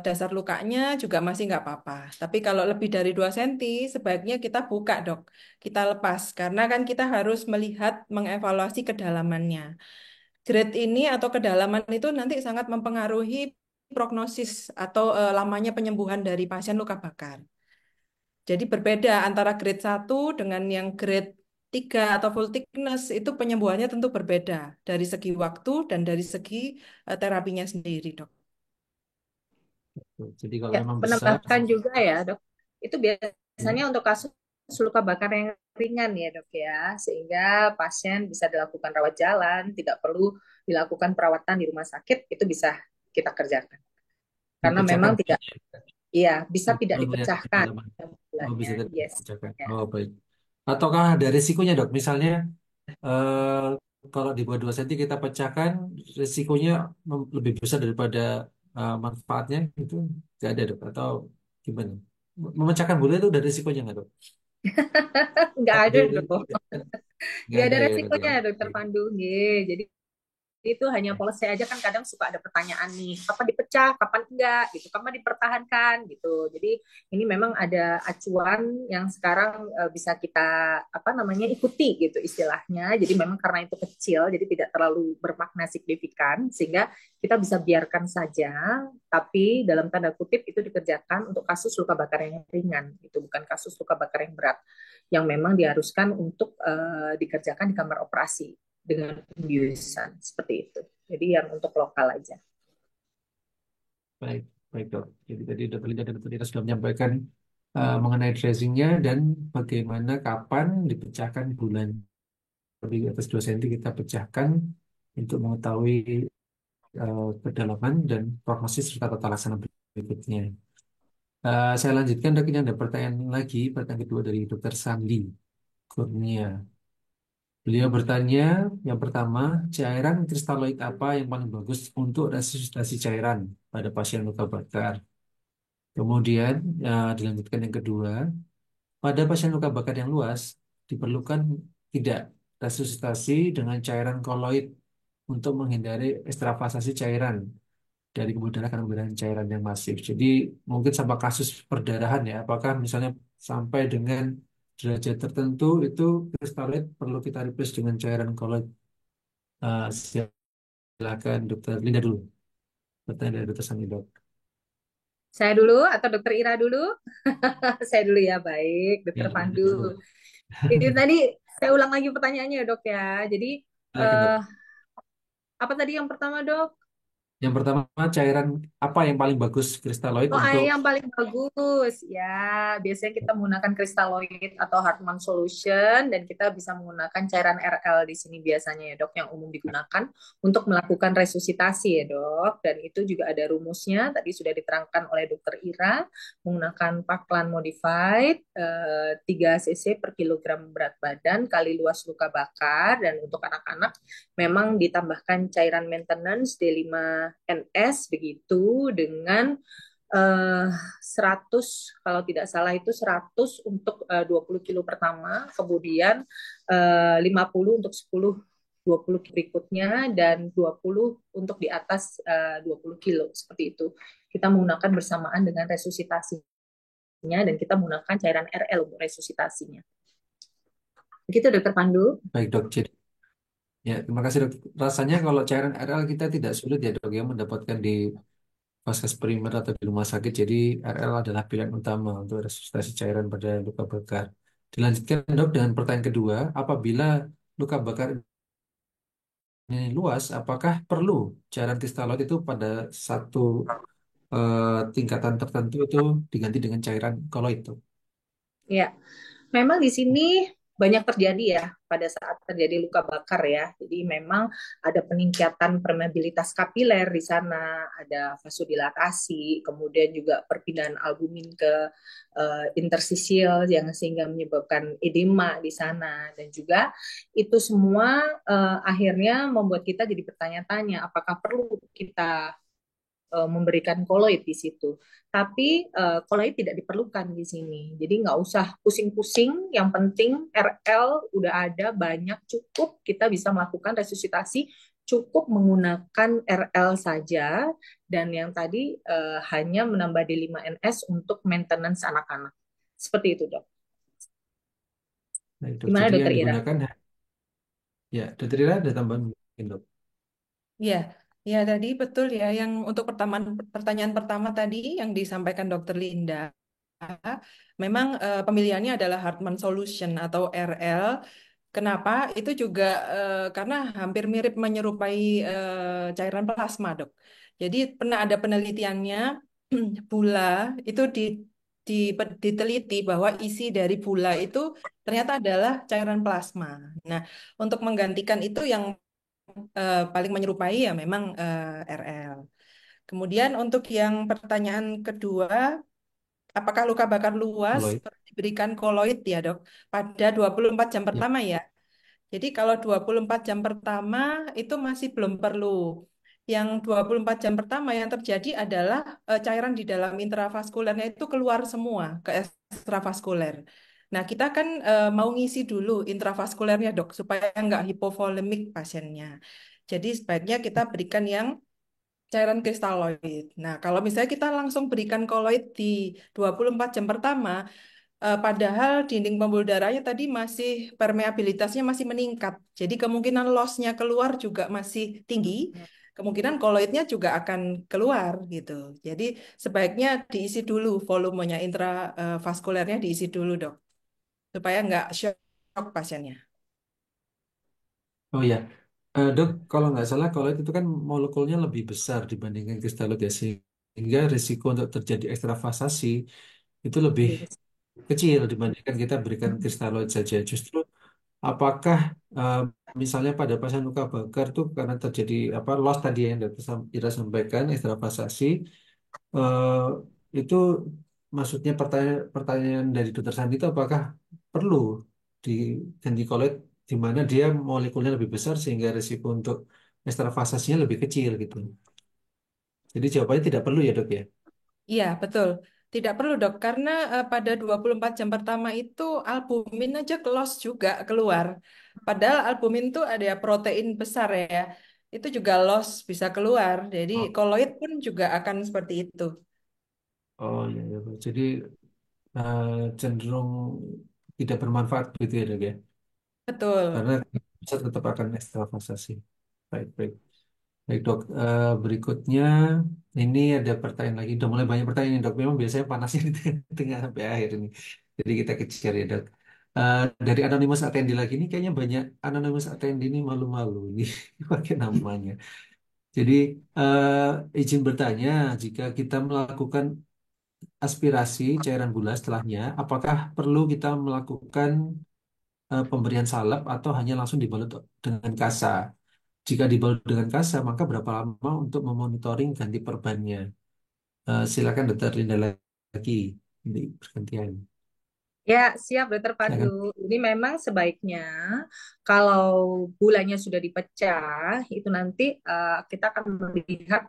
Speaker 4: dasar lukanya juga masih nggak apa-apa. Tapi kalau lebih dari 2 senti sebaiknya kita buka dok. Kita lepas karena kan kita harus melihat mengevaluasi kedalamannya. Grade ini atau kedalaman itu nanti sangat mempengaruhi prognosis atau lamanya penyembuhan dari pasien luka bakar. Jadi berbeda antara grade 1 dengan yang grade 3 atau full thickness itu penyembuhannya tentu berbeda dari segi waktu dan dari segi terapinya sendiri, Dok.
Speaker 2: Jadi kalau
Speaker 3: Ya,
Speaker 2: memang besar,
Speaker 3: menambahkan juga ya, Dok. Itu
Speaker 2: ya,
Speaker 3: biasanya untuk kasus luka bakar yang ringan ya, Dok ya, sehingga pasien bisa dilakukan rawat jalan, tidak perlu dilakukan perawatan di rumah sakit, itu bisa kita kerjakan. Karena
Speaker 2: dipecahkan.
Speaker 3: memang tidak, iya, bisa
Speaker 2: Jadi
Speaker 3: tidak
Speaker 2: perlu melihat
Speaker 3: dipecahkan
Speaker 2: kedalaman. Oh,
Speaker 3: bulannya.
Speaker 2: bisa tidak
Speaker 3: Yes.
Speaker 2: dipecahkan.
Speaker 3: Ya.
Speaker 2: Oh, baik. Ataukah ada risikonya, Dok? Misalnya, eh, kalau di bawah 2 cm kita pecahkan, risikonya lebih besar daripada manfaatnya, itu nggak ada, Dok? Atau gimana? Memecahkan bulu itu ada risikonya nggak, Dok?
Speaker 3: Nggak ada,
Speaker 2: Pandu itu
Speaker 3: Dok.
Speaker 2: nggak
Speaker 3: Nggak
Speaker 2: ada
Speaker 3: ada
Speaker 2: ya, Dok ya?
Speaker 3: resikonya, Dokter
Speaker 2: Oke.
Speaker 3: Pandu. Nggih. Jadi itu hanya policy aja kan kadang suka ada pertanyaan nih kapan dipecah kapan enggak gitu kapan dipertahankan gitu jadi ini memang ada acuan yang sekarang bisa kita apa namanya ikuti gitu istilahnya jadi memang karena itu kecil jadi tidak terlalu bermakna signifikan sehingga kita bisa biarkan saja tapi dalam tanda kutip itu dikerjakan untuk kasus luka bakar yang ringan itu bukan kasus luka bakar yang berat yang memang diharuskan untuk dikerjakan di kamar operasi dengan pembiusan seperti itu. Jadi yang untuk lokal aja.
Speaker 2: Baik, baik, Dok. Jadi tadi Dr. Linda dan Dr. Dita sudah menyampaikan mengenai tracingnya dan bagaimana kapan dipecahkan bulan lebih atas 2 cm kita pecahkan untuk mengetahui kedalaman dan prognosis serta tata laksana berikutnya. Saya lanjutkan, Dok. Ini ada pertanyaan lagi, pertanyaan kedua dari Dr. Sandi Kurnia. Beliau bertanya, yang pertama, cairan kristaloid apa yang paling bagus untuk resusitasi cairan pada pasien luka bakar? Kemudian, dilanjutkan yang kedua, pada pasien luka bakar yang luas, diperlukan tidak resusitasi dengan cairan koloid untuk menghindari ekstravasasi cairan dari pembuluh darah karena pembuluh cairan yang masif. Jadi mungkin sama kasus perdarahan ya, apakah misalnya sampai dengan derajat tertentu itu kristaloid perlu kita replace dengan cairan koloid. Silakan Dokter Linda dulu. Pertanyaan dari Dokter Sani, Dok.
Speaker 3: Saya dulu atau Dokter Ira dulu? Saya dulu ya, baik,
Speaker 2: Ya,
Speaker 3: Dokter
Speaker 2: Linda
Speaker 3: Pandu.
Speaker 2: dulu.
Speaker 3: Ini tadi saya ulang lagi pertanyaannya, Dok ya. Jadi
Speaker 2: Silakan,
Speaker 3: eh,
Speaker 2: Dok.
Speaker 3: apa tadi yang pertama, Dok?
Speaker 2: Yang pertama, cairan apa yang paling bagus kristaloid
Speaker 3: Oh,
Speaker 2: untuk
Speaker 3: yang paling bagus. Ya, biasanya kita menggunakan Crystalloid atau Hartmann Solution dan kita bisa menggunakan cairan RL di sini biasanya ya, Dok, yang umum digunakan untuk melakukan resusitasi ya, Dok. Dan itu juga ada rumusnya, tadi sudah diterangkan oleh Dokter Ira, menggunakan Parkland Modified 3 cc per kilogram berat badan kali luas luka bakar dan untuk anak-anak memang ditambahkan cairan maintenance D5NS begitu dengan 100 kalau tidak salah itu 100 untuk 20 kilo pertama, kemudian 50 untuk 20 berikutnya dan 20 untuk di atas 20 kilo seperti itu. Kita menggunakan bersamaan dengan resusitasinya dan kita menggunakan cairan RL untuk resusitasinya. Begitu Dokter Pandu.
Speaker 2: baik, Dok. Jadi, ya, terima kasih, Dok. Rasanya kalau cairan RL kita tidak sulit ya, Dok, ya, mendapatkan di vaskes primer atau di rumah sakit. Jadi RL adalah pilihan utama untuk resusitasi cairan pada luka bakar. Dilanjutkan, Dok, dengan pertanyaan kedua, apabila luka bakar ini luas, apakah perlu cairan kristaloid itu pada satu tingkatan tertentu itu diganti dengan cairan koloid itu?
Speaker 3: Ya, memang di sini banyak terjadi ya pada saat terjadi luka bakar ya. Jadi memang ada peningkatan permeabilitas kapiler di sana, ada vasodilatasi, kemudian juga perpindahan albumin ke interstisial yang sehingga menyebabkan edema di sana, dan juga itu semua akhirnya membuat kita jadi bertanya-tanya apakah perlu kita memberikan koloid di situ. Tapi koloid tidak diperlukan di sini. Jadi nggak usah pusing-pusing. Yang penting RL udah ada banyak, cukup kita bisa melakukan resusitasi, cukup menggunakan RL saja. Dan yang tadi hanya menambah D5NS untuk maintenance anak-anak. Seperti itu, Dok.
Speaker 2: Baik, Dok.
Speaker 3: Gimana,
Speaker 2: Jadi yang
Speaker 3: Dokter Ira?
Speaker 2: digunakan, ya, Dokter Ira ada tambahan mungkin, Dok.
Speaker 4: Ya, ya tadi betul ya. Yang untuk pertanyaan pertama tadi yang disampaikan Dokter Linda, memang pemilihannya adalah Hartmann Solution atau RL. Kenapa? Itu juga karena hampir mirip menyerupai cairan plasma, Dok. Jadi pernah ada penelitiannya, bula itu di, diteliti bahwa isi dari bula itu ternyata adalah cairan plasma. Nah, untuk menggantikan itu yang paling menyerupai ya memang RL. Kemudian untuk yang pertanyaan kedua, apakah luka bakar luas
Speaker 2: Koloid.
Speaker 4: perlu diberikan koloid ya, Dok? Pada 24 jam
Speaker 2: Ya.
Speaker 4: pertama ya. Jadi kalau 24 jam pertama itu masih belum perlu. Yang 24 jam pertama yang terjadi adalah cairan di dalam intravaskulernya itu keluar semua ke ekstravaskuler. Nah, kita kan mau ngisi dulu intravaskulernya, Dok, supaya nggak hipovolemik pasiennya. Jadi sebaiknya kita berikan yang cairan kristaloid. Nah, kalau misalnya kita langsung berikan koloid di 24 jam pertama, padahal dinding pembuluh darahnya tadi masih permeabilitasnya masih meningkat. Jadi kemungkinan loss-nya keluar juga masih tinggi. Kemungkinan koloidnya juga akan keluar gitu. Jadi sebaiknya diisi dulu volumenya intravaskulernya diisi dulu, Dok, supaya nggak shock pasiennya.
Speaker 2: Oh ya, Dok, kalau nggak salah koloid itu kan molekulnya lebih besar dibandingkan kristaloid ya, sehingga risiko untuk terjadi ekstravasasi itu lebih kecil dibandingkan kita berikan kristaloid saja. Justru apakah eh, misalnya pada pasien luka bakar tuh karena terjadi apa loss tadi yang Dokter Ira sampaikan ekstravasasi, eh, itu maksudnya pertanyaan dari Dokter Sandi itu apakah perlu diganti koloid di mana dia molekulnya lebih besar sehingga risiko untuk ekstravasasinya lebih kecil gitu. Jadi jawabannya tidak perlu ya, Dok ya.
Speaker 4: Iya, betul. Tidak perlu, Dok, karena pada 24 jam pertama itu albumin aja loss juga keluar. Padahal albumin itu ada protein besar ya. Itu juga loss bisa keluar. Jadi
Speaker 2: Oh,
Speaker 4: koloid pun juga akan seperti itu.
Speaker 2: oh iya, iya. Jadi eh, cenderung tidak bermanfaat gitu ya, Dok ya.
Speaker 4: Betul.
Speaker 2: Karena bisa tetap akan ekstravasasi. Baik, baik. Baik dok, berikutnya ini ada pertanyaan lagi. Udah mulai banyak pertanyaan nih, dok. Memang biasanya panasnya di tengah sampai akhir ini. Jadi kita kejar ya dok. Dari Anonymous Attendee lagi ini kayaknya banyak Anonymous Attendee ini malu-malu ini pakai namanya. Jadi izin bertanya, jika kita melakukan aspirasi cairan gula setelahnya, apakah perlu kita melakukan pemberian salep atau hanya langsung dibalut dengan kasa? Jika dibalut dengan kasa, maka berapa lama untuk memonitoring ganti perbannya? Silakan Dokter Linda lagi di pergantian.
Speaker 3: Ya, siap Dokter
Speaker 2: Silakan.
Speaker 3: Pandu. Ini memang sebaiknya kalau gulanya sudah dipecah, itu nanti kita akan melihat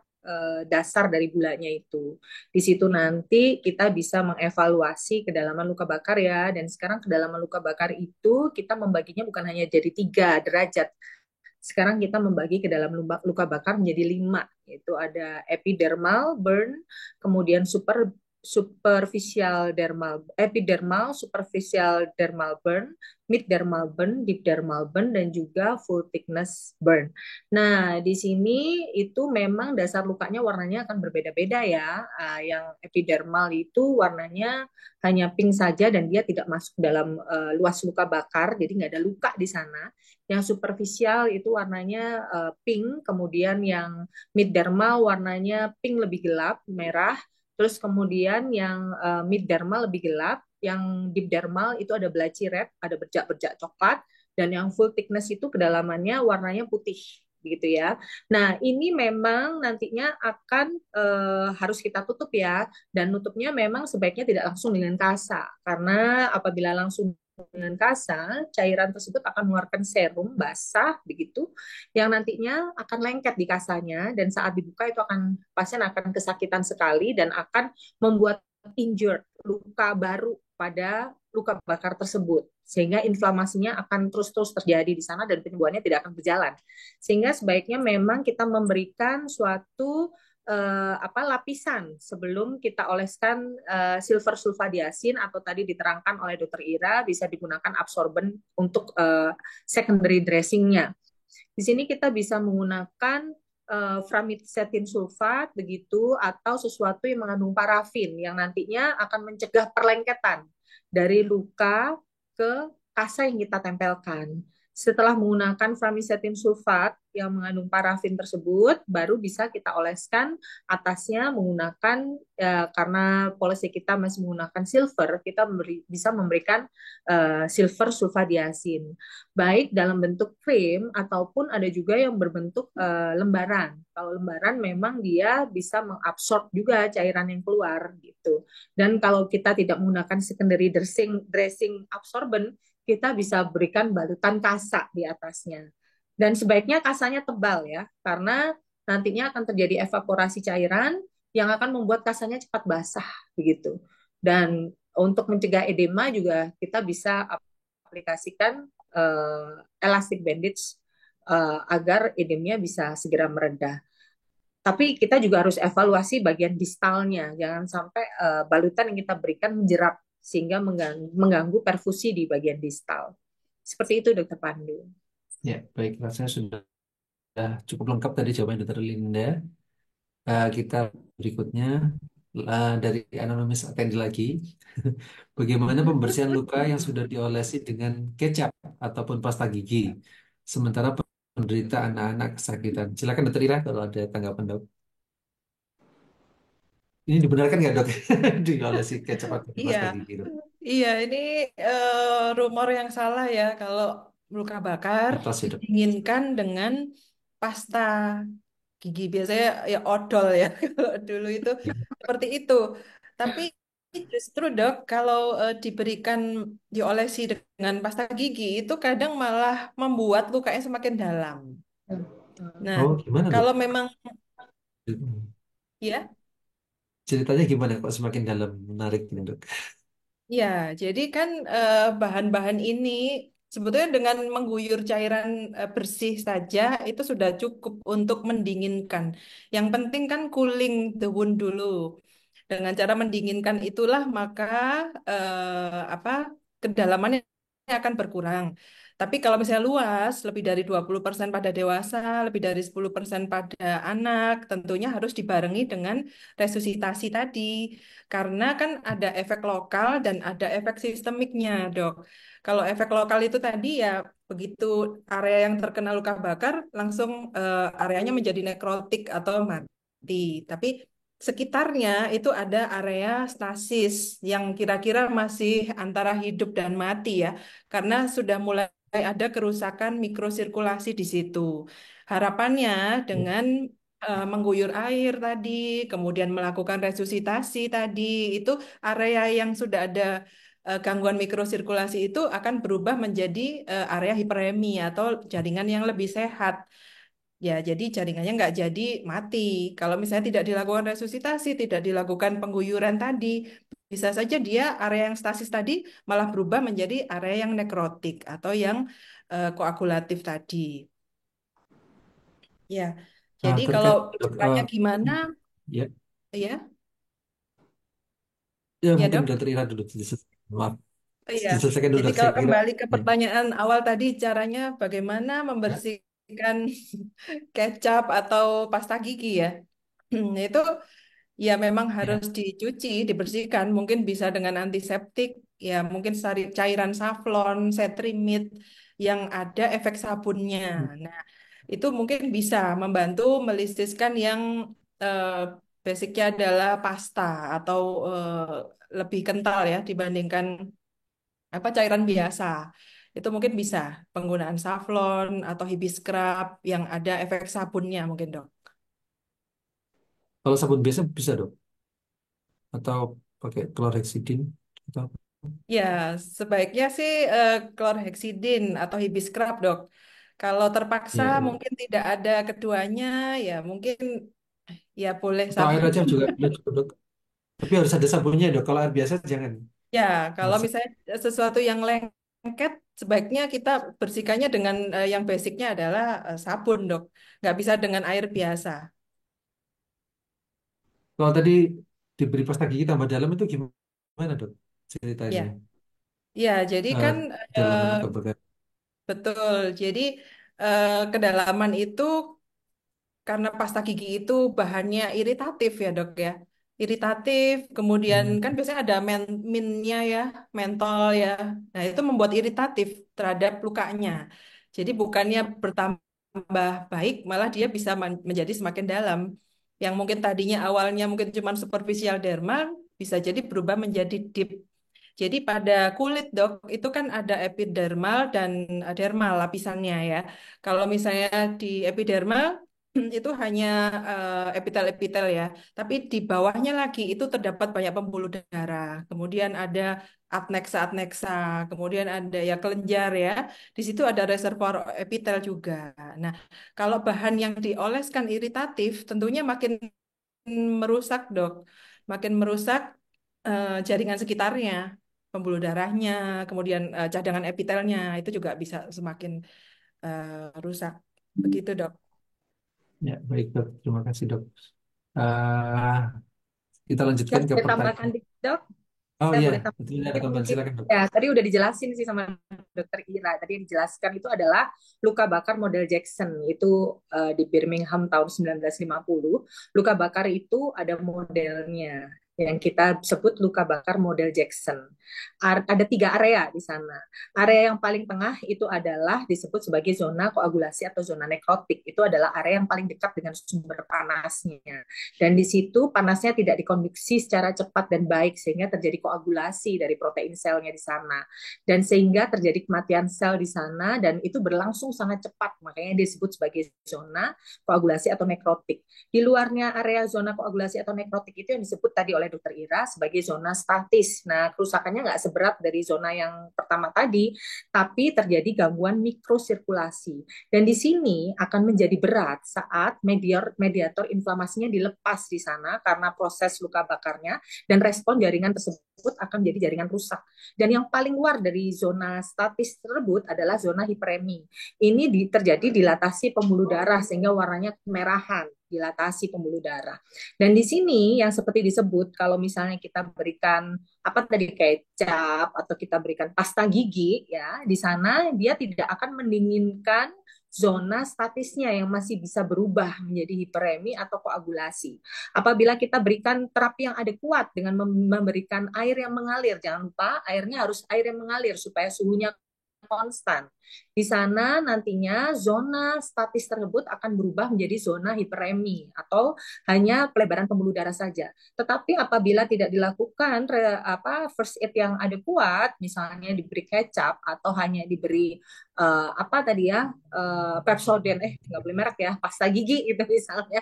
Speaker 3: dasar dari gulanya itu. Di situ nanti kita bisa mengevaluasi kedalaman luka bakar ya. Dan sekarang kedalaman luka bakar itu kita membaginya bukan hanya jadi 3 derajat. Sekarang kita membagi ke dalam luka bakar menjadi 5, yaitu ada epidermal burn, kemudian superficial dermal, epidermal, superficial dermal burn, mid dermal burn, deep dermal burn, dan juga full thickness burn. Nah, di sini itu memang dasar lukanya warnanya akan berbeda-beda ya. Yang epidermal itu warnanya hanya pink saja dan dia tidak masuk dalam luas luka bakar, jadi nggak ada luka di sana. Yang superficial itu warnanya pink, kemudian yang mid dermal warnanya pink lebih gelap, merah, Terus kemudian yang mid dermal lebih gelap, yang deep dermal itu ada belachi red, ada berjak-berjak coklat, dan yang full thickness itu kedalamannya warnanya putih gitu ya. Nah, ini memang nantinya akan harus kita tutup ya, dan nutupnya memang sebaiknya tidak langsung dengan kasa, karena apabila langsung dengan kasa, cairan tersebut akan mengeluarkan serum basah begitu, yang nantinya akan lengket di kasanya, dan saat dibuka itu pasien akan kesakitan sekali dan akan membuat injured, luka baru pada luka bakar tersebut, sehingga inflamasinya akan terus-terus terjadi di sana dan penyembuhannya tidak akan berjalan. Sehingga sebaiknya memang kita memberikan suatu lapisan sebelum kita oleskan silver sulfadiazin, atau tadi diterangkan oleh Dokter Ira bisa digunakan absorben untuk secondary dressingnya. Di sini kita bisa menggunakan framicetin sulfat begitu, atau sesuatu yang mengandung parafin yang nantinya akan mencegah perlengketan dari luka ke kasa yang kita tempelkan. Setelah menggunakan framicetin sulfat yang mengandung parafin tersebut, baru bisa kita oleskan atasnya menggunakan karena polisi kita masih menggunakan silver, kita bisa memberikan silver sulfadiazin, baik dalam bentuk krim ataupun ada juga yang berbentuk lembaran. Kalau lembaran memang dia bisa mengabsorb juga cairan yang keluar gitu. Dan kalau kita tidak menggunakan secondary dressing absorben, kita bisa berikan balutan kasa di atasnya. Dan sebaiknya kasanya tebal ya, karena nantinya akan terjadi evaporasi cairan yang akan membuat kasanya cepat basah begitu. Dan untuk mencegah edema juga kita bisa aplikasikan elastic bandage agar edemnya bisa segera mereda. Tapi kita juga harus evaluasi bagian distalnya, jangan sampai balutan yang kita berikan menjerat sehingga mengganggu perfusi di bagian distal. Seperti itu, Dokter Pandu.
Speaker 2: Ya, baik. Rasanya sudah cukup lengkap tadi jawaban Dokter Linda. Kita berikutnya dari anonimus Atendi lagi. Bagaimana pembersihan luka yang sudah diolesi dengan kecap ataupun pasta gigi, sementara penderita anak-anak kesakitan? Silakan Dokter Ira kalau ada tanggapan dok. Ini dibenarkan nggak dok? Diolesi kecap atau
Speaker 4: Iya,
Speaker 2: pasta gigi dok?
Speaker 4: iya ini rumor yang salah ya kalau luka bakar
Speaker 2: Apa sih dok?
Speaker 4: didinginkan dengan pasta gigi. Biasanya ya odol ya kalau dulu itu seperti itu. Tapi justru dok kalau diberikan diolesi dengan pasta gigi itu kadang malah membuat lukanya semakin dalam. Nah,
Speaker 2: Oh, gimana dok?
Speaker 4: kalau memang ya.
Speaker 2: Ceritanya gimana kok semakin dalam, menarik nih dok?
Speaker 4: Ya, jadi kan bahan-bahan ini sebetulnya dengan mengguyur cairan bersih saja itu sudah cukup untuk mendinginkan. Yang penting kan cooling the wound dulu. Dengan cara mendinginkan itulah maka apa kedalamannya akan berkurang. Tapi kalau misalnya luas, lebih dari 20% pada dewasa, lebih dari 10% pada anak, tentunya harus dibarengi dengan resusitasi tadi. Karena kan ada efek lokal dan ada efek sistemiknya, Dok. Kalau efek lokal itu tadi ya begitu area yang terkena luka bakar, langsung areanya menjadi nekrotik atau mati. Tapi sekitarnya itu ada area stasis yang kira-kira masih antara hidup dan mati ya, karena sudah mulai ada kerusakan mikrosirkulasi di situ. Harapannya dengan mengguyur air tadi, kemudian melakukan resusitasi tadi, itu area yang sudah ada gangguan mikrosirkulasi itu akan berubah menjadi area hiperemi atau jaringan yang lebih sehat. Ya, jadi jaringannya nggak jadi mati. Kalau misalnya tidak dilakukan resusitasi, tidak dilakukan pengguyuran tadi, bisa saja dia area yang stasis tadi malah berubah menjadi area yang nekrotik atau yang koagulatif tadi. Ya, jadi kalau
Speaker 2: Terkait dok,
Speaker 4: caranya gimana?
Speaker 2: ya,
Speaker 4: Ya,
Speaker 2: ya
Speaker 4: ya
Speaker 2: mungkin
Speaker 4: dok.
Speaker 2: Dokter Ira dulu. Maaf,
Speaker 4: Iya.
Speaker 2: diselesaikan dulu
Speaker 4: Jadi
Speaker 2: dok.
Speaker 4: kalau
Speaker 2: Saya kira.
Speaker 4: kembali ke
Speaker 2: Ya.
Speaker 4: pertanyaan awal tadi, caranya bagaimana membersihkan kecap atau pasta gigi ya? Itu ya memang harus
Speaker 2: Ya.
Speaker 4: dicuci, dibersihkan. Mungkin bisa dengan antiseptik, ya mungkin cairan safflon, cetrimide yang ada efek sabunnya. Nah, itu mungkin bisa membantu melistiskan yang eh, basicnya adalah pasta atau lebih kental ya dibandingkan apa cairan biasa. Itu mungkin bisa penggunaan safflon atau hibis scrub yang ada efek sabunnya mungkin dok.
Speaker 2: Kalau sabun biasa bisa dok? Atau pakai chlorhexidine? Atau apa?
Speaker 4: Ya, sebaiknya sih chlorhexidine atau hibis scrub dok. Kalau terpaksa
Speaker 2: Iya, iya.
Speaker 4: mungkin tidak ada keduanya, ya mungkin ya boleh
Speaker 2: Atau air
Speaker 4: sabun.
Speaker 2: aja juga boleh juga, dok. Tapi harus ada sabunnya dok. Kalau air biasa jangan.
Speaker 4: Ya, kalau
Speaker 2: Mas-
Speaker 4: misalnya sesuatu yang lengket, sebaiknya kita bersihkannya dengan yang basicnya adalah sabun, dok. Nggak bisa dengan air biasa.
Speaker 2: Kalau tadi diberi pasta gigi tambah dalam itu gimana dok? Ceritanya.
Speaker 4: Ya, ya. Jadi
Speaker 2: Eh,
Speaker 4: kan
Speaker 2: Dalam
Speaker 4: eh,
Speaker 2: luka bakar.
Speaker 4: betul. Jadi kedalaman itu karena pasta gigi itu bahannya iritatif ya, dok ya. Iritatif, kemudian
Speaker 2: Hmm.
Speaker 4: kan biasanya ada minnya ya, mentol ya. Nah, itu membuat iritatif terhadap lukanya. Jadi bukannya bertambah baik, malah dia bisa menjadi semakin dalam. Yang mungkin tadinya awalnya mungkin cuma superficial dermal, bisa jadi berubah menjadi deep. Jadi pada kulit dok, itu kan ada epidermal dan dermal lapisannya ya. Kalau misalnya di epidermal, itu hanya epitel-epitel ya. Tapi di bawahnya lagi itu terdapat banyak pembuluh darah. Kemudian ada adnexa-adnexa, kemudian ada ya kelenjar ya. Di situ ada reservoir epitel juga. Nah, kalau bahan yang dioleskan iritatif, tentunya makin merusak, Dok. Makin merusak jaringan sekitarnya, pembuluh darahnya, kemudian cadangan epitelnya itu juga bisa semakin rusak. Begitu, Dok.
Speaker 2: Ya, baik dok. Terima kasih dok. Eh, kita
Speaker 3: Ya,
Speaker 2: lanjutkan ke
Speaker 3: saya tambahkan
Speaker 2: pertanyaan.
Speaker 3: dikit, Dok.
Speaker 2: Oh
Speaker 3: Saya
Speaker 2: iya,
Speaker 3: boleh
Speaker 2: betul ini ada
Speaker 3: tambahkan
Speaker 2: tambahan.
Speaker 3: mungkin.
Speaker 2: Silakan dok.
Speaker 3: Ya, tadi udah dijelasin sih sama Dokter Ira. Tadi yang dijelaskan itu adalah luka bakar model Jackson. Itu di Birmingham tahun 1950. Luka bakar itu ada modelnya yang kita sebut luka bakar model Jackson. Ada 3 area di sana. Area yang paling tengah itu adalah disebut sebagai zona koagulasi atau zona nekrotik. Itu adalah area yang paling dekat dengan sumber panasnya. Dan di situ panasnya tidak dikonduksi secara cepat dan baik sehingga terjadi koagulasi dari protein selnya di sana. Dan sehingga terjadi kematian sel di sana dan itu berlangsung sangat cepat. Makanya disebut sebagai zona koagulasi atau nekrotik. Di luarnya area zona koagulasi atau nekrotik itu yang disebut tadi oleh Dokter Ira sebagai zona statis. Nah, kerusakannya nggak seberat dari zona yang pertama tadi, tapi terjadi gangguan mikrosirkulasi. Dan di sini akan menjadi berat saat mediator inflamasinya dilepas di sana karena proses luka bakarnya dan respon jaringan tersebut akan menjadi jaringan rusak. Dan yang paling luar dari zona statis tersebut adalah zona hiperemi. Ini terjadi dilatasi pembuluh darah sehingga warnanya kemerahan, dilatasi pembuluh darah. Dan di sini yang seperti disebut kalau misalnya kita berikan apa tadi kecap atau kita berikan pasta gigi ya, di sana dia tidak akan mendinginkan zona statisnya yang masih bisa berubah menjadi hiperemi atau koagulasi. Apabila kita berikan terapi yang adekuat dengan memberikan air yang mengalir, jangan lupa airnya harus air yang mengalir supaya suhunya konstan. Di sana nantinya zona statis tersebut akan berubah menjadi zona hiperemi atau hanya pelebaran pembuluh darah saja. Tetapi apabila tidak dilakukan first aid yang adekuat, misalnya diberi kecap atau hanya diberi apa tadi ya Pepsodent, nggak boleh merek ya, pasta gigi gitu misalnya,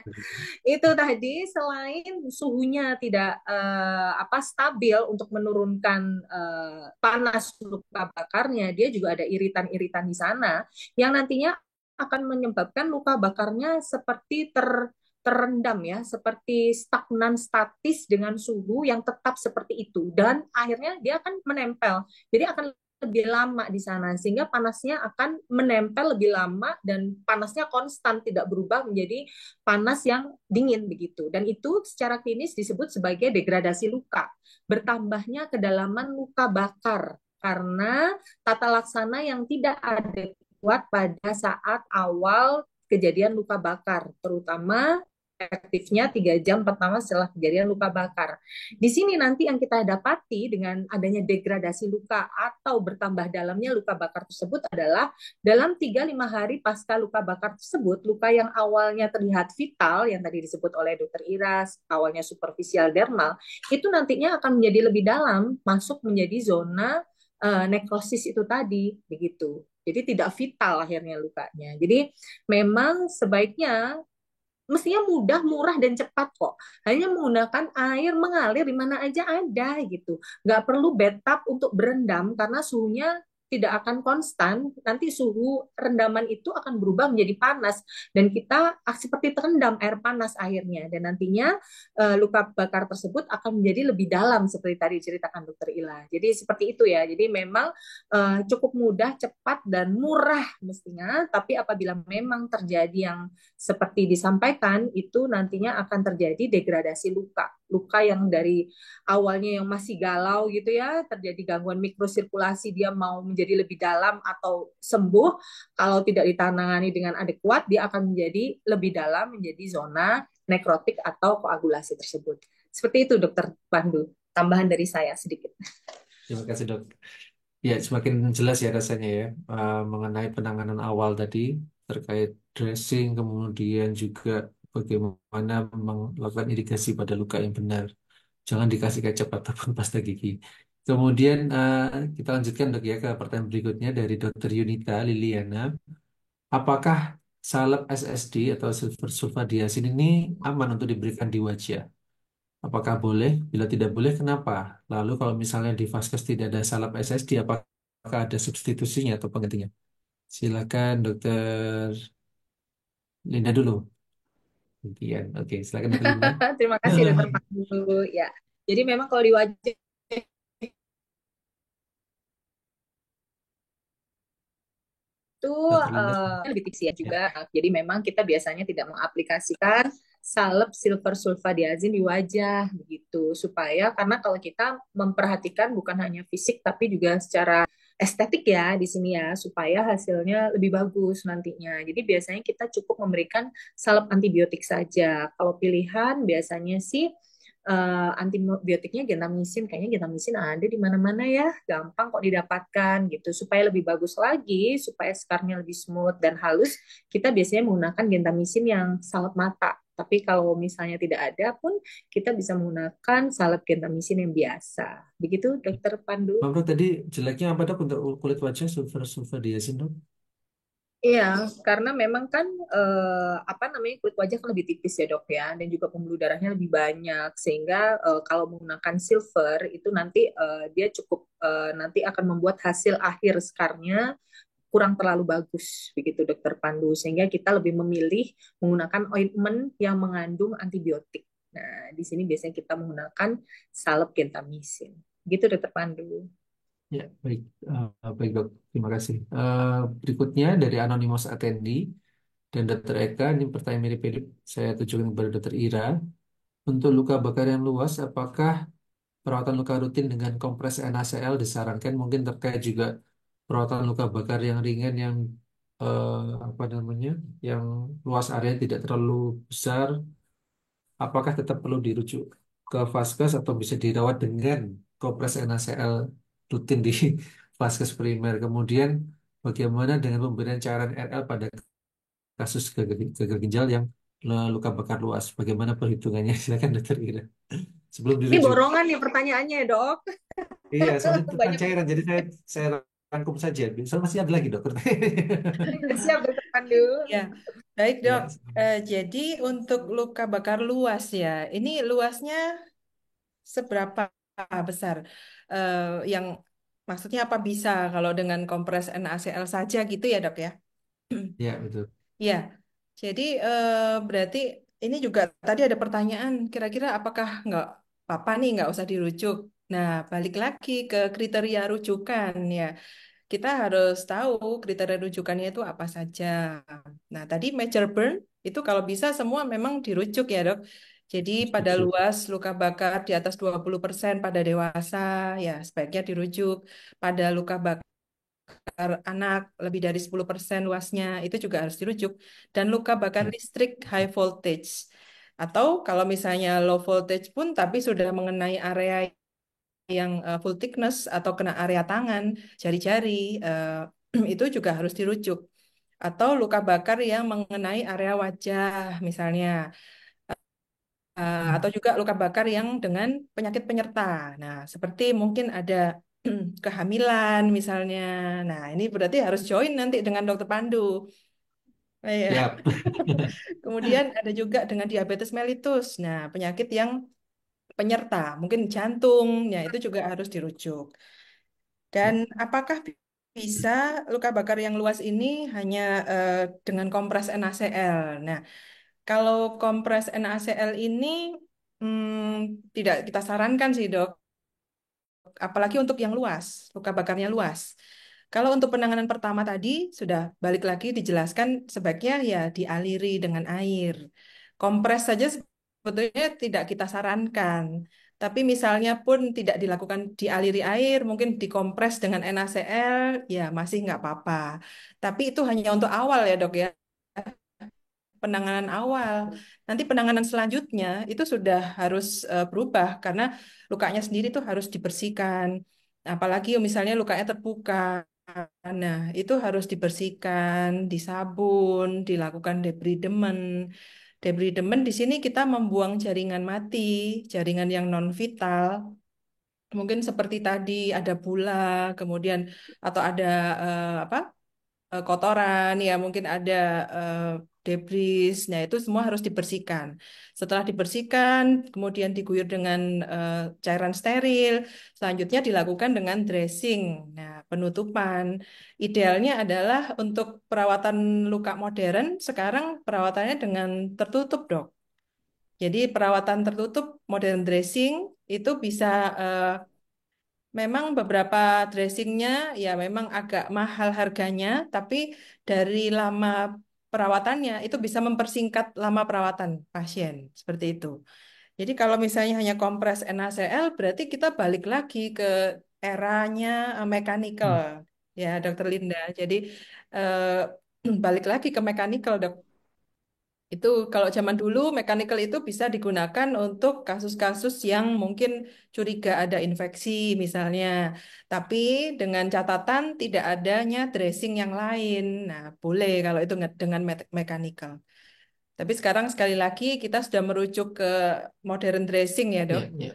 Speaker 3: itu tadi selain suhunya tidak stabil untuk menurunkan panas luka bakarnya, dia juga ada iritan-iritan di sana yang nantinya akan menyebabkan luka bakarnya seperti terendam ya, seperti stagnan statis dengan suhu yang tetap seperti itu dan akhirnya dia akan menempel. Jadi akan lebih lama di sana sehingga panasnya akan menempel lebih lama dan panasnya konstan tidak berubah menjadi panas yang dingin begitu. Dan itu secara klinis disebut sebagai degradasi luka. Bertambahnya kedalaman luka bakar karena tata laksana yang tidak adekuat pada saat awal kejadian luka bakar, terutama efektifnya 3 jam pertama setelah kejadian luka bakar. Di sini nanti yang kita dapati dengan adanya degradasi luka atau bertambah dalamnya luka bakar tersebut adalah dalam 3-5 hari pasca luka bakar tersebut, luka yang awalnya terlihat vital, yang tadi disebut oleh Dokter Iras, awalnya superficial dermal, itu nantinya akan menjadi lebih dalam, masuk menjadi zona nekrosis itu tadi, begitu. Jadi tidak vital akhirnya lukanya. Jadi memang sebaiknya mestinya mudah, murah, dan cepat kok. Hanya menggunakan air mengalir di mana aja ada gitu. Nggak perlu bathtub untuk berendam karena suhunya tidak akan konstan. Nanti suhu rendaman itu akan berubah menjadi panas dan kita seperti terendam air panas akhirnya. Dan nantinya luka bakar tersebut akan menjadi lebih dalam seperti tadi ceritakan Dokter Ila. Jadi seperti itu ya. Jadi memang cukup mudah, cepat, dan murah mestinya. Tapi apabila memang terjadi yang seperti disampaikan, itu nantinya akan terjadi degradasi luka. Luka yang dari awalnya yang masih galau gitu ya, terjadi gangguan mikrosirkulasi, dia mau menjadi lebih dalam atau sembuh, kalau tidak ditangani dengan adekuat, dia akan menjadi lebih dalam, menjadi zona nekrotik atau koagulasi tersebut. Seperti itu, Dokter Pandu. Tambahan dari saya sedikit.
Speaker 2: Terima kasih dok. Ya, semakin jelas ya rasanya ya mengenai penanganan awal tadi terkait dressing, kemudian juga bagaimana melakukan irigasi pada luka yang benar. Jangan dikasih kecap ataupun pasta gigi. Kemudian kita lanjutkan dok ya ke pertanyaan berikutnya dari Dokter Yunita Liliana. Apakah salep SSD atau silver sulfadiazin ini aman untuk diberikan di wajah? Apakah boleh? Bila tidak boleh, kenapa? Lalu kalau misalnya di Vaskes tidak ada salep SSD, apakah ada substitusinya atau penggantinya? Silakan Dokter Linda dulu. Gantian. Oke, silakan Dokter Linda.
Speaker 3: Terima kasih, Dokter Pandu. Ya, jadi memang kalau di wajah itu
Speaker 2: Dokter Linda.
Speaker 3: lebih tipsy ya
Speaker 2: Ya.
Speaker 3: juga. Jadi memang kita biasanya tidak mengaplikasikan salep silver sulfadiazin di wajah begitu supaya karena kalau kita memperhatikan bukan hanya fisik tapi juga secara estetik ya di sini ya supaya hasilnya lebih bagus nantinya. Jadi biasanya kita cukup memberikan salep antibiotik saja. Kalau pilihan biasanya sih antibiotiknya gentamicin, kayaknya gentamicin ada di mana-mana ya, gampang kok didapatkan gitu. Supaya lebih bagus lagi, supaya skarnya lebih smooth dan halus, kita biasanya menggunakan gentamicin yang salep mata. Tapi kalau misalnya tidak ada pun, kita bisa menggunakan salep gentamicin yang biasa. Begitu, Dokter Pandu?
Speaker 2: Bang Bro, tadi jeleknya apa dok untuk kulit wajah sulfadiazin dok?
Speaker 3: Iya, karena memang kan apa namanya kulit wajah kan lebih tipis ya dok ya, dan juga pembuluh darahnya lebih banyak sehingga kalau menggunakan silver itu nanti dia cukup nanti akan membuat hasil akhir skarnya kurang terlalu bagus begitu dokter Pandu sehingga kita lebih memilih menggunakan ointment yang mengandung antibiotik. Nah, di sini biasanya kita menggunakan salep gentamicin. Gitu dokter Pandu.
Speaker 2: Ya, baik. Baik dok, terima kasih. Berikutnya dari Anonymous Attendee dan Dokter Eka, ini pertanyaan mirip-mirip. Saya tujukan kepada Dokter Ira. Untuk luka bakar yang luas, apakah perawatan luka rutin dengan kompres NaCl disarankan? Mungkin terkait juga perawatan luka bakar yang ringan yang apa namanya, yang luas area tidak terlalu besar. Apakah tetap perlu dirujuk ke vaskes atau bisa dirawat dengan kompres NaCl rutin di vaskes primer? Kemudian bagaimana dengan pemberian cairan RL pada kasus gagal ginjal yang luka bakar luas? Bagaimana perhitungannya? Silakan Dokter Ira. Sebelum
Speaker 3: Ini
Speaker 2: dirujuk.
Speaker 3: borongan nih pertanyaannya dok.
Speaker 2: Iya, soalnya tentang
Speaker 3: Banyak.
Speaker 2: cairan, jadi saya rangkum saja. Soalnya masih ada lagi dokter.
Speaker 3: Siap dokter Pandu.
Speaker 4: Ya, baik dok.
Speaker 2: Ya,
Speaker 4: Jadi untuk luka bakar luas ya, ini luasnya seberapa besar? Eh, yang maksudnya apa bisa kalau dengan kompres NaCl saja gitu ya dok ya?
Speaker 2: ya betul.
Speaker 4: Ya, jadi berarti ini juga tadi ada pertanyaan, kira-kira apakah nggak apa-apa nih nggak usah dirujuk? Nah, balik lagi ke kriteria rujukan ya. Kita harus tahu kriteria rujukannya itu apa saja. Nah, tadi major burn itu kalau bisa semua memang dirujuk ya, Dok. Jadi pada
Speaker 2: Setuju.
Speaker 4: luas luka bakar di atas 20% pada dewasa ya sebaiknya dirujuk. Pada luka bakar anak lebih dari 10% luasnya itu juga harus dirujuk. Dan luka bakar
Speaker 2: Ya,
Speaker 4: listrik high voltage. Atau kalau misalnya low voltage pun tapi sudah mengenai area yang full thickness atau kena area tangan, jari-jari, itu juga harus dirujuk. Atau luka bakar yang mengenai area wajah misalnya. Atau juga luka bakar yang dengan penyakit penyerta. Nah, seperti mungkin ada kehamilan misalnya. Nah, ini berarti harus join nanti dengan dokter Pandu. Iya.
Speaker 2: Siap.
Speaker 4: Kemudian ada juga dengan diabetes mellitus. Nah, penyakit yang penyerta, mungkin jantungnya itu juga harus dirujuk. Dan apakah bisa luka bakar yang luas ini hanya dengan kompres NaCl? Nah, kalau kompres NaCl ini tidak kita sarankan sih, Dok. Apalagi untuk yang luas, luka bakarnya luas. Kalau untuk penanganan pertama tadi sudah balik lagi dijelaskan sebaiknya ya dialiri dengan air. Kompres saja sebetulnya tidak kita sarankan. Tapi misalnya pun tidak dilakukan dialiri air, mungkin dikompres dengan NaCl, ya masih nggak apa-apa. Tapi itu hanya untuk awal ya dok ya, penanganan awal. Nanti penanganan selanjutnya itu sudah harus berubah karena lukanya sendiri itu harus dibersihkan. Apalagi misalnya lukanya terbuka. Nah, itu harus dibersihkan, disabun, dilakukan debridemen. Debridemen di sini kita membuang jaringan mati, jaringan yang non vital. Mungkin seperti tadi ada bula, kemudian atau ada apa? Kotoran, ya mungkin ada eh, debris. Nah, itu semua harus dibersihkan. Setelah dibersihkan, kemudian diguyur dengan cairan steril. Selanjutnya dilakukan dengan dressing. Nah, penutupan. Idealnya adalah untuk perawatan luka modern, sekarang perawatannya dengan tertutup, dok. Jadi perawatan tertutup modern dressing itu bisa eh, memang beberapa dressingnya ya memang agak mahal harganya, tapi dari lama perawatannya itu bisa mempersingkat lama perawatan pasien seperti itu. Jadi kalau misalnya hanya kompres NaCl, berarti kita balik lagi ke eranya mechanical, ya Dokter Linda. Jadi balik lagi ke mechanical, dok. Itu kalau zaman dulu mechanical itu bisa digunakan untuk kasus-kasus yang mungkin curiga ada infeksi misalnya. Tapi dengan catatan tidak adanya dressing yang lain. Nah, boleh kalau itu dengan mechanical. Tapi sekarang sekali lagi kita sudah merujuk ke modern dressing ya, Dok.
Speaker 2: Ya, ya,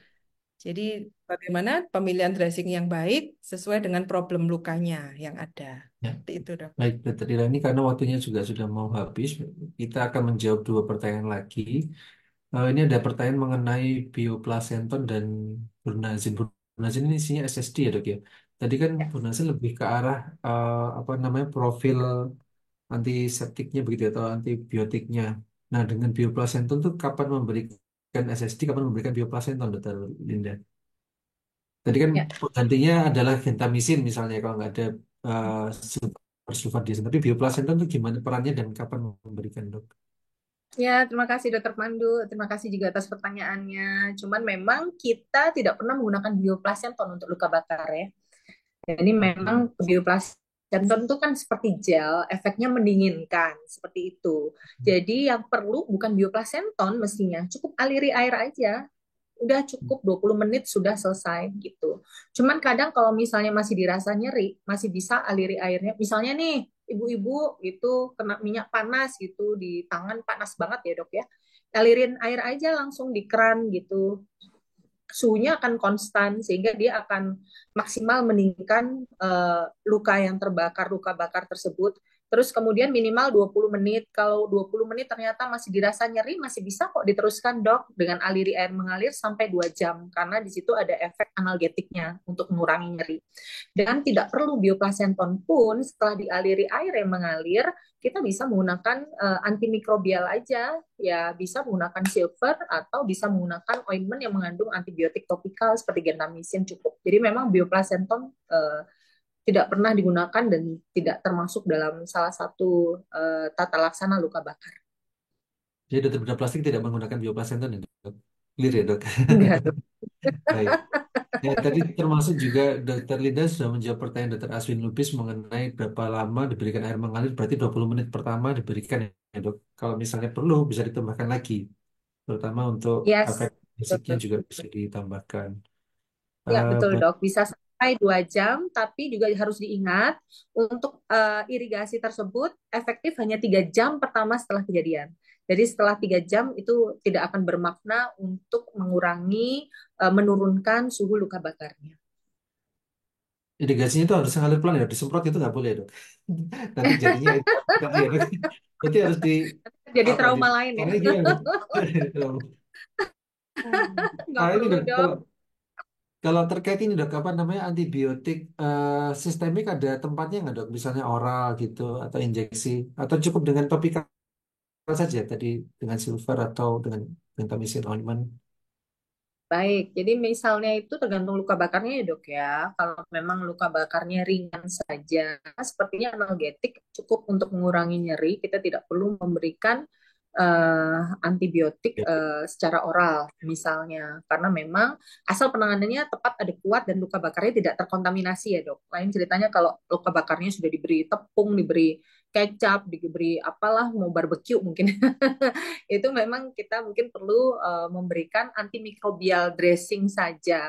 Speaker 4: Jadi bagaimana pemilihan dressing yang baik sesuai dengan problem lukanya yang ada.
Speaker 2: ya.
Speaker 4: Seperti itu, Dok.
Speaker 2: Baik, Dokter Ira, ini karena waktunya juga sudah mau habis, kita akan menjawab dua pertanyaan lagi. Ini ada pertanyaan mengenai bioplasenton dan Burnazin. Burnazin ini isinya SSD ya dok ya. Tadi kan
Speaker 3: Ya.
Speaker 2: Burnazin lebih ke arah apa namanya profil antiseptiknya begitu ya, atau antibiotiknya. Nah dengan bioplasenton tuh kapan memberikan SSD, kapan memberikan bioplasenton, Dokter Linda? Tadi kan
Speaker 3: Ya.
Speaker 2: penggantinya adalah gentamisin misalnya kalau nggak ada sulfadiazin. Tapi bioplasenton tuh gimana perannya dan kapan memberikan dok?
Speaker 3: Ya, terima kasih Dokter Pandu. Terima kasih juga atas pertanyaannya. Cuman memang kita tidak pernah menggunakan bioplasenton untuk luka bakar ya. Jadi
Speaker 2: Oke.
Speaker 3: memang bioplasenton itu kan seperti gel, efeknya mendinginkan, seperti itu. Jadi yang perlu bukan bioplasenton mestinya, cukup aliri air aja. Udah cukup 20 menit sudah selesai gitu. Cuman kadang kalau misalnya masih dirasa nyeri, masih bisa aliri airnya. Misalnya nih, ibu-ibu gitu kena minyak panas gitu di tangan panas banget ya, Dok ya. Alirin air aja langsung di keran gitu, suhunya akan konstan sehingga dia akan maksimal meningkatkan luka yang terbakar, luka bakar tersebut. Terus kemudian minimal 20 menit. Kalau 20 menit ternyata masih dirasa nyeri, masih bisa kok diteruskan dok dengan aliri air mengalir sampai 2 jam. Karena di situ ada efek analgetiknya untuk mengurangi nyeri. Dan tidak perlu bioplasenton pun setelah dialiri air yang mengalir, kita bisa menggunakan antimikrobial aja, ya bisa menggunakan silver atau bisa menggunakan ointment yang mengandung antibiotik topikal seperti gentamicin cukup. Jadi memang bioplasenton tidak pernah digunakan dan tidak termasuk dalam salah satu tata laksana luka bakar.
Speaker 2: Jadi dokter bedah plastik tidak menggunakan bioplasenton ya dok? Clear ya dok?
Speaker 3: Enggak.
Speaker 2: Baik. Ya, tadi termasuk juga Dokter Linda sudah menjawab pertanyaan Dokter Aswin Lubis mengenai berapa lama diberikan air mengalir, berarti 20 menit pertama diberikan ya dok. Kalau misalnya perlu bisa ditambahkan lagi. terutama untuk efek
Speaker 3: Yes,
Speaker 2: fisiknya
Speaker 3: betul.
Speaker 2: juga bisa ditambahkan.
Speaker 3: Ya, betul
Speaker 2: Baik,
Speaker 3: dok. Bisa sampai 2 jam, tapi juga harus diingat untuk irigasi tersebut efektif hanya 3 jam pertama setelah kejadian. Jadi setelah 3 jam itu tidak akan bermakna untuk mengurangi, menurunkan suhu luka bakarnya.
Speaker 2: irigasinya itu harus ngalir pelan ya, disemprot itu nggak boleh dok. Nanti jadinya tadi ya dok. Nanti harus di
Speaker 3: Jadi
Speaker 2: apa di
Speaker 3: trauma lain ya.
Speaker 2: caranya gimana dok?
Speaker 3: Nggak
Speaker 2: Nah ini
Speaker 3: perlu
Speaker 2: dok,
Speaker 3: dok.
Speaker 2: kalau kalau terkait ini dok, apa namanya antibiotik sistemik ada tempatnya nggak dok? Misalnya oral gitu atau injeksi atau cukup dengan topikal saja tadi dengan silver atau dengan gentamicin ointment.
Speaker 3: Baik, jadi misalnya itu tergantung luka bakarnya ya dok ya. Kalau memang luka bakarnya ringan saja, sepertinya analgetik cukup untuk mengurangi nyeri. Kita tidak perlu memberikan antibiotik
Speaker 2: Ya,
Speaker 3: secara oral misalnya. Karena memang asal penanganannya tepat, adekuat, dan luka bakarnya tidak terkontaminasi ya dok. Lain ceritanya kalau luka bakarnya sudah diberi tepung, diberi kecap, diberi apalah, mau barbeque mungkin. Itu memang kita mungkin perlu memberikan antimikrobial dressing saja,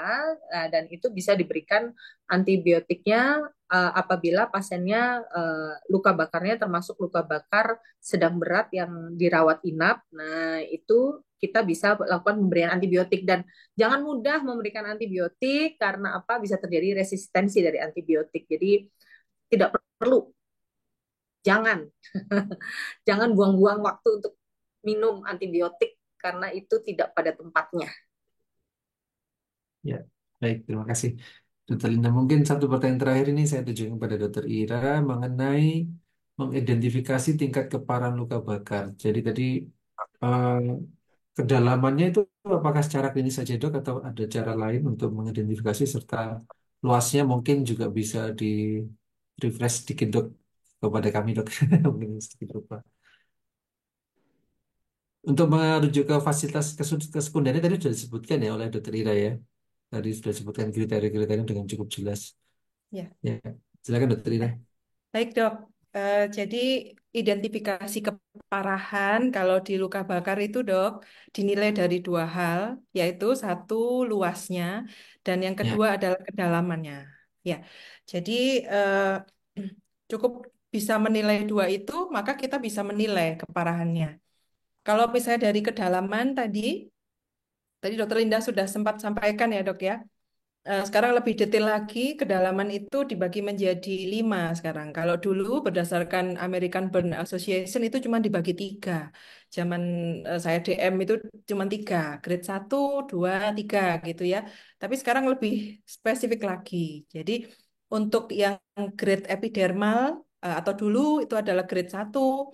Speaker 3: dan itu bisa diberikan antibiotiknya apabila pasiennya luka bakarnya termasuk luka bakar sedang berat yang dirawat inap. Nah, itu kita bisa lakukan pemberian antibiotik, dan jangan mudah memberikan antibiotik karena apa, bisa terjadi resistensi dari antibiotik. Jadi tidak perlu, jangan jangan buang-buang waktu untuk minum antibiotik karena itu tidak pada tempatnya.
Speaker 2: ya. Baik, terima kasih. Dokter Linda, mungkin satu pertanyaan terakhir ini saya tujukan kepada Dokter Ira mengenai mengidentifikasi tingkat keparahan luka bakar. Jadi tadi eh, kedalamannya itu apakah secara klinis saja dok atau ada cara lain untuk mengidentifikasi serta luasnya mungkin juga bisa di refresh sedikit dok kepada kami dok mungkin sedikit lupa. Untuk merujuk ke fasilitas kesekundernya tadi sudah disebutkan ya oleh Dokter Ira ya. Tadi sudah disebutkan kriteria-kriteria dengan cukup jelas.
Speaker 4: Ya.
Speaker 2: Ya, silakan Dokter Ira.
Speaker 4: Baik, Dok. Jadi identifikasi keparahan kalau di luka bakar itu, Dok, dinilai dari dua hal, yaitu satu luasnya dan yang
Speaker 2: Ya,
Speaker 4: kedua adalah kedalamannya. Ya, jadi eh, cukup bisa menilai dua itu, maka kita bisa menilai keparahannya. Kalau misalnya dari kedalaman tadi Dokter Linda sudah sempat sampaikan ya, Dok ya. Sekarang lebih detail lagi, kedalaman itu dibagi menjadi 5 sekarang. Kalau dulu berdasarkan American Burn Association itu cuma dibagi 3. Zaman saya DM itu cuma 3, grade 1, 2, 3 gitu ya. Tapi sekarang lebih spesifik lagi. Jadi untuk yang grade epidermal atau dulu itu adalah grade 1.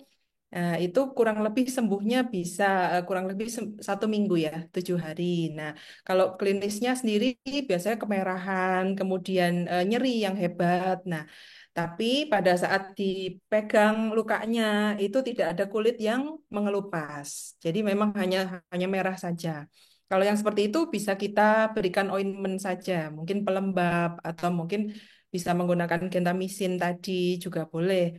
Speaker 4: Itu kurang lebih sembuhnya bisa kurang lebih 1 minggu ya, 7 hari. Nah, kalau klinisnya sendiri biasanya kemerahan, kemudian nyeri yang hebat. Nah, tapi pada saat dipegang lukanya itu tidak ada kulit yang mengelupas. Jadi memang hanya hanya merah saja. Kalau yang seperti itu bisa kita berikan ointment saja, mungkin pelembab atau mungkin bisa menggunakan gentamicin tadi juga boleh.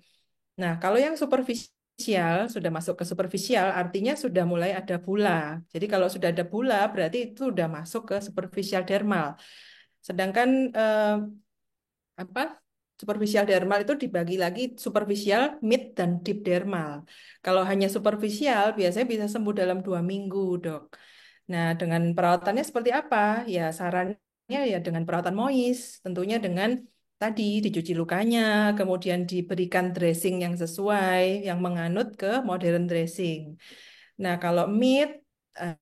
Speaker 4: Nah, kalau yang superficial, sudah masuk ke superficial, artinya sudah mulai ada bula. Jadi kalau sudah ada bula, berarti itu sudah masuk ke superficial dermal. Sedangkan apa? Superficial dermal itu dibagi lagi superficial, mid, dan deep dermal. Kalau hanya superficial, biasanya bisa sembuh dalam 2 minggu, dok. Nah, dengan perawatannya seperti apa? Ya, sarannya ya dengan perawatan MOIS, tentunya dengan tadi dicuci lukanya, kemudian diberikan dressing yang sesuai, yang menganut ke modern dressing. Nah, kalau mid,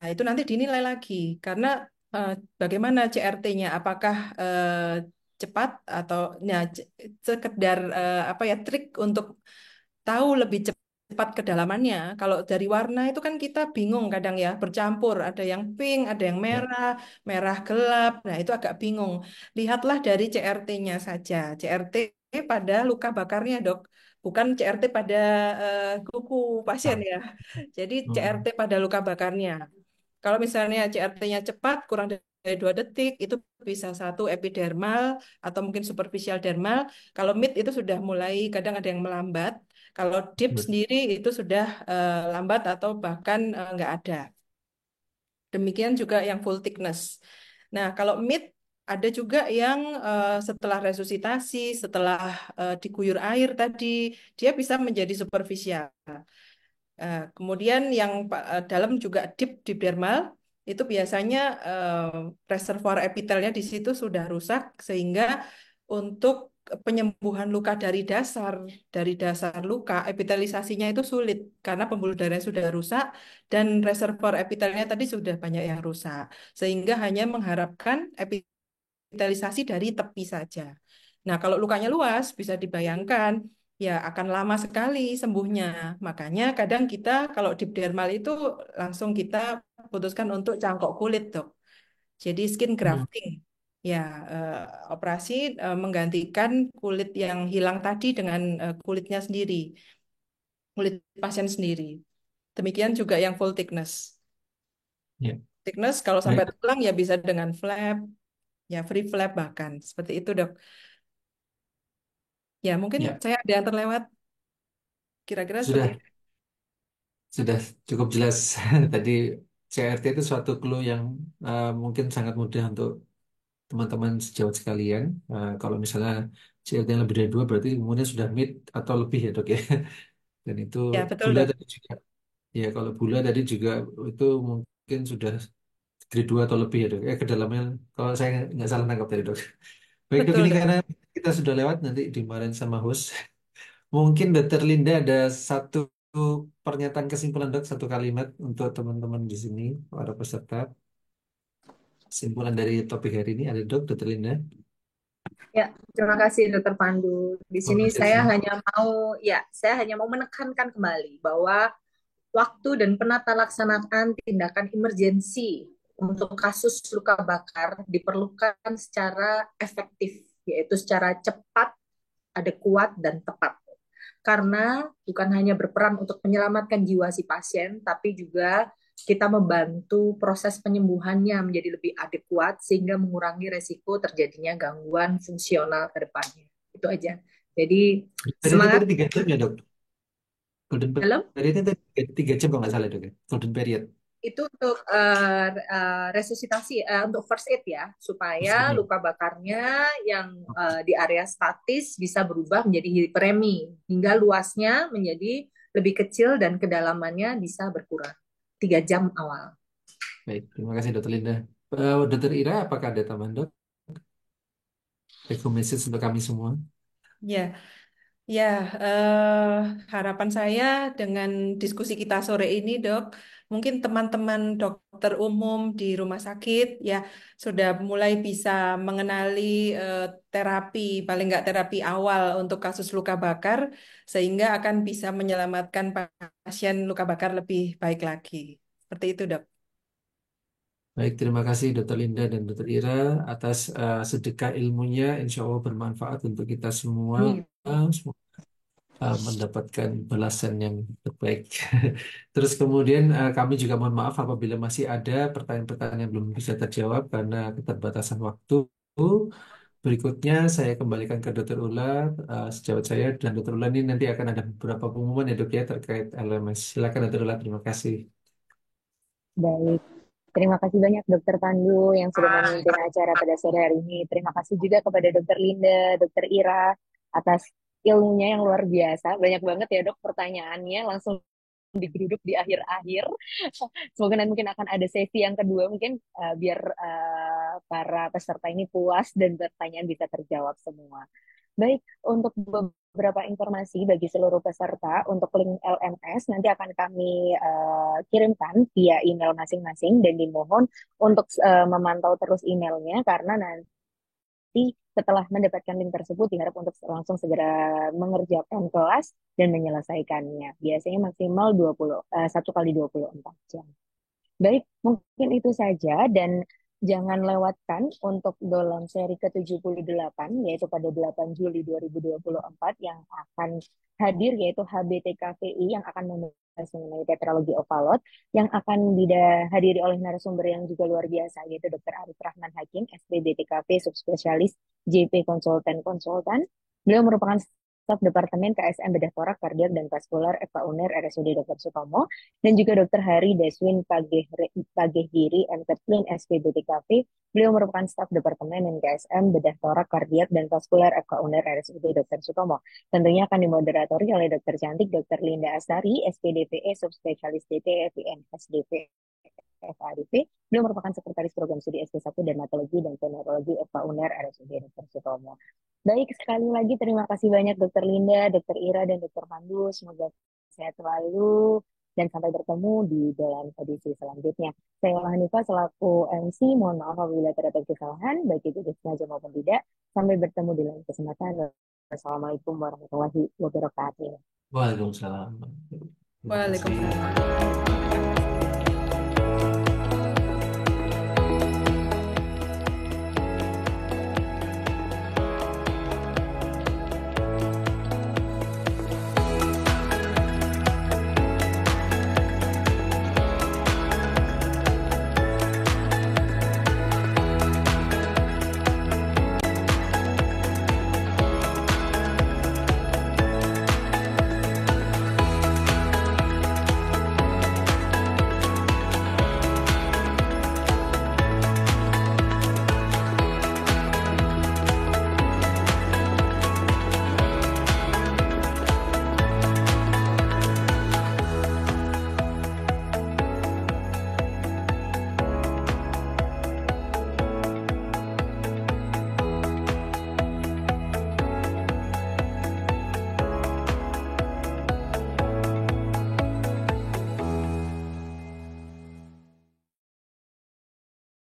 Speaker 4: itu nanti dinilai lagi, karena eh, bagaimana CRT-nya, apakah cepat atau nah, sekedar apa ya trik untuk tahu lebih cepat kedalamannya. Kalau dari warna itu kan kita bingung kadang ya, bercampur, ada yang pink, ada yang
Speaker 2: ya,
Speaker 4: merah, merah gelap. Nah, itu agak bingung. Lihatlah dari CRT-nya saja. CRT pada luka bakarnya, Dok. Bukan CRT pada kuku pasien
Speaker 2: ah,
Speaker 4: ya. Jadi CRT
Speaker 2: hmm,
Speaker 4: pada luka bakarnya. Kalau misalnya CRT-nya cepat, kurang dari 2 detik, itu bisa satu epidermal atau mungkin superficial dermal. Kalau mid itu sudah mulai kadang ada yang melambat. Kalau deep
Speaker 2: betul.
Speaker 4: sendiri itu sudah lambat atau bahkan nggak ada. Demikian juga yang full thickness. Nah, kalau mid ada juga yang setelah resusitasi, setelah diguyur air tadi, dia bisa menjadi superficial. Kemudian yang dalam juga deep dermal itu biasanya reservoir epitelnya di situ sudah rusak sehingga untuk penyembuhan luka dari dasar luka epitelisasinya itu sulit karena pembuluh darahnya sudah rusak dan reservoir epitelnya tadi sudah banyak yang rusak sehingga hanya mengharapkan epitelisasi dari tepi saja. Nah, kalau lukanya luas bisa dibayangkan ya akan lama sekali sembuhnya. Makanya kadang kita kalau di dermal itu langsung kita putuskan untuk cangkok kulit, Dok. Jadi skin
Speaker 2: Hmm.
Speaker 4: grafting. Ya, eh, operasi menggantikan kulit yang hilang tadi dengan kulitnya sendiri, kulit pasien sendiri. Demikian juga yang full thickness.
Speaker 2: Ya,
Speaker 4: Thickness kalau sampai
Speaker 2: baik.
Speaker 4: tulang ya bisa dengan flap, ya free flap bahkan. Seperti itu, Dok. Ya, mungkin
Speaker 2: Ya,
Speaker 4: saya ada yang terlewat. Kira-kira seperti
Speaker 2: sudah sudah cukup jelas. Tadi CRT itu suatu clue yang mungkin sangat mudah untuk teman-teman sejawat sekalian. Kalau misalnya CRT yang lebih dari 2 berarti umurnya sudah mid atau lebih ya dok ya. Dan itu
Speaker 4: ya betul,
Speaker 2: gula
Speaker 4: Dok.
Speaker 2: tadi juga. Ya kalau gula tadi juga itu mungkin sudah grade 2 atau lebih ya dok. Kedalaman kalau saya nggak salah nangkap tadi dok. Baik dok,
Speaker 4: Betul,
Speaker 2: ini
Speaker 4: Dok.
Speaker 2: karena kita sudah lewat nanti dimarahin sama host. Mungkin Dokter Linda ada satu pernyataan kesimpulan dok, satu kalimat untuk teman-teman di sini, para peserta. Kesimpulan dari topik hari ini ada dok, Dokter Linda.
Speaker 3: Ya, terima kasih Dokter Pandu. Di
Speaker 2: Oh,
Speaker 3: sini
Speaker 2: masih di sini.
Speaker 3: saya hanya mau menekankan kembali bahwa waktu dan penata laksanaan tindakan emergensi untuk kasus luka bakar diperlukan secara efektif, yaitu secara cepat, adekuat, dan tepat. Karena bukan hanya berperan untuk menyelamatkan jiwa si pasien, tapi juga kita membantu proses penyembuhannya menjadi lebih adekuat sehingga mengurangi resiko terjadinya gangguan fungsional ke depannya. Itu aja. Jadi
Speaker 2: Periodnya tadi
Speaker 3: semangat
Speaker 2: 3 jam ya dok. Golden
Speaker 3: dalam
Speaker 2: periodnya tadi 3 jam kalau nggak salah dok ya. Golden period.
Speaker 3: itu untuk resusitasi untuk first aid ya supaya
Speaker 2: Maksudnya.
Speaker 3: luka bakarnya yang di area statis bisa berubah menjadi hiperemi hingga luasnya menjadi lebih kecil dan kedalamannya bisa berkurang 3 jam awal.
Speaker 2: Baik, terima kasih Dokter Linda. Dokter Ira, apakah ada tambahan dok? Take home message untuk kami semua.
Speaker 4: Ya, ya, eh, harapan saya dengan diskusi kita sore ini, Dok, mungkin teman-teman dokter umum di rumah sakit ya sudah mulai bisa mengenali eh, terapi, paling nggak terapi awal untuk kasus luka bakar, sehingga akan bisa menyelamatkan pasien luka bakar lebih baik lagi. Seperti itu, Dok.
Speaker 2: Baik, terima kasih Dokter Linda dan Dokter Ira atas sedekah ilmunya. Insya Allah bermanfaat untuk kita semua.
Speaker 3: Amin.
Speaker 2: Mendapatkan balasan yang terbaik. Terus kemudian kami juga mohon maaf apabila masih ada pertanyaan-pertanyaan yang belum bisa terjawab karena keterbatasan waktu. Berikutnya saya kembalikan ke Dokter Ula, sejawat saya dan Dokter Ula ini nanti akan ada beberapa pengumuman ya dok ya terkait LMS. Silakan Dokter Ula, terima kasih.
Speaker 1: Baik, terima kasih banyak Dokter Pandu yang sudah memimpin acara pada sore hari ini. Terima kasih juga kepada Dokter Linda, Dokter Ira atas ilmunya yang luar biasa. Banyak banget ya dok pertanyaannya langsung digeruduk di akhir-akhir. Semoga nanti mungkin akan ada sesi yang kedua mungkin biar para peserta ini puas dan pertanyaan bisa terjawab semua. Baik, untuk beberapa informasi bagi seluruh peserta, untuk link LMS nanti akan kami kirimkan via email masing-masing dan dimohon untuk memantau terus emailnya karena nanti setelah mendapatkan link tersebut diharap untuk langsung segera mengerjakan kelas dan menyelesaikannya. Biasanya maksimal 1 kali 24 jam. Baik, mungkin itu saja dan jangan lewatkan untuk dalam seri ke-78 yaitu pada 8 Juli 2024 yang akan hadir yaitu HBTKVI yang akan membahas mengenai tetralogi ovalot yang akan dihadiri oleh narasumber yang juga luar biasa yaitu Dr. Arif Rahman Hakim, SPBTKV subspesialis JP Konsultan. Beliau merupakan staf Departemen KSM Bedah Torak, Kardiak, dan Vaskular FK UNER RSUD Dr. Sutomo, dan juga Dr. Hari Deswin Pagehgiri MTertlin SPBTKV. Beliau merupakan staf Departemen KSM Bedah Torak, Kardiak, dan Vaskular FK UNER RSUD Dr. Sutomo. Tentunya akan dimoderatori oleh Dr. Cantik Dr. Linda Astari, SPDPE Subspesialis DT FIN SDP FADP. Beliau merupakan Sekretaris Program Studi S1 Dermatologi dan Venerologi FK UNER RSUD Dr. Sutomo. Baik, sekali lagi terima kasih banyak Dr. Linda, Dr. Ira, dan Dr. Pandu. Semoga sehat selalu dan sampai bertemu di dalam edisi selanjutnya. Saya Hanifah selaku MC. Mohon maaf apabila terdapat kesalahan, baik itu disengaja maupun tidak. Sampai bertemu di lain kesempatan. Wassalamualaikum warahmatullahi wabarakatuh.
Speaker 2: Waalaikumsalam. Terima kasih.
Speaker 4: Waalaikumsalam.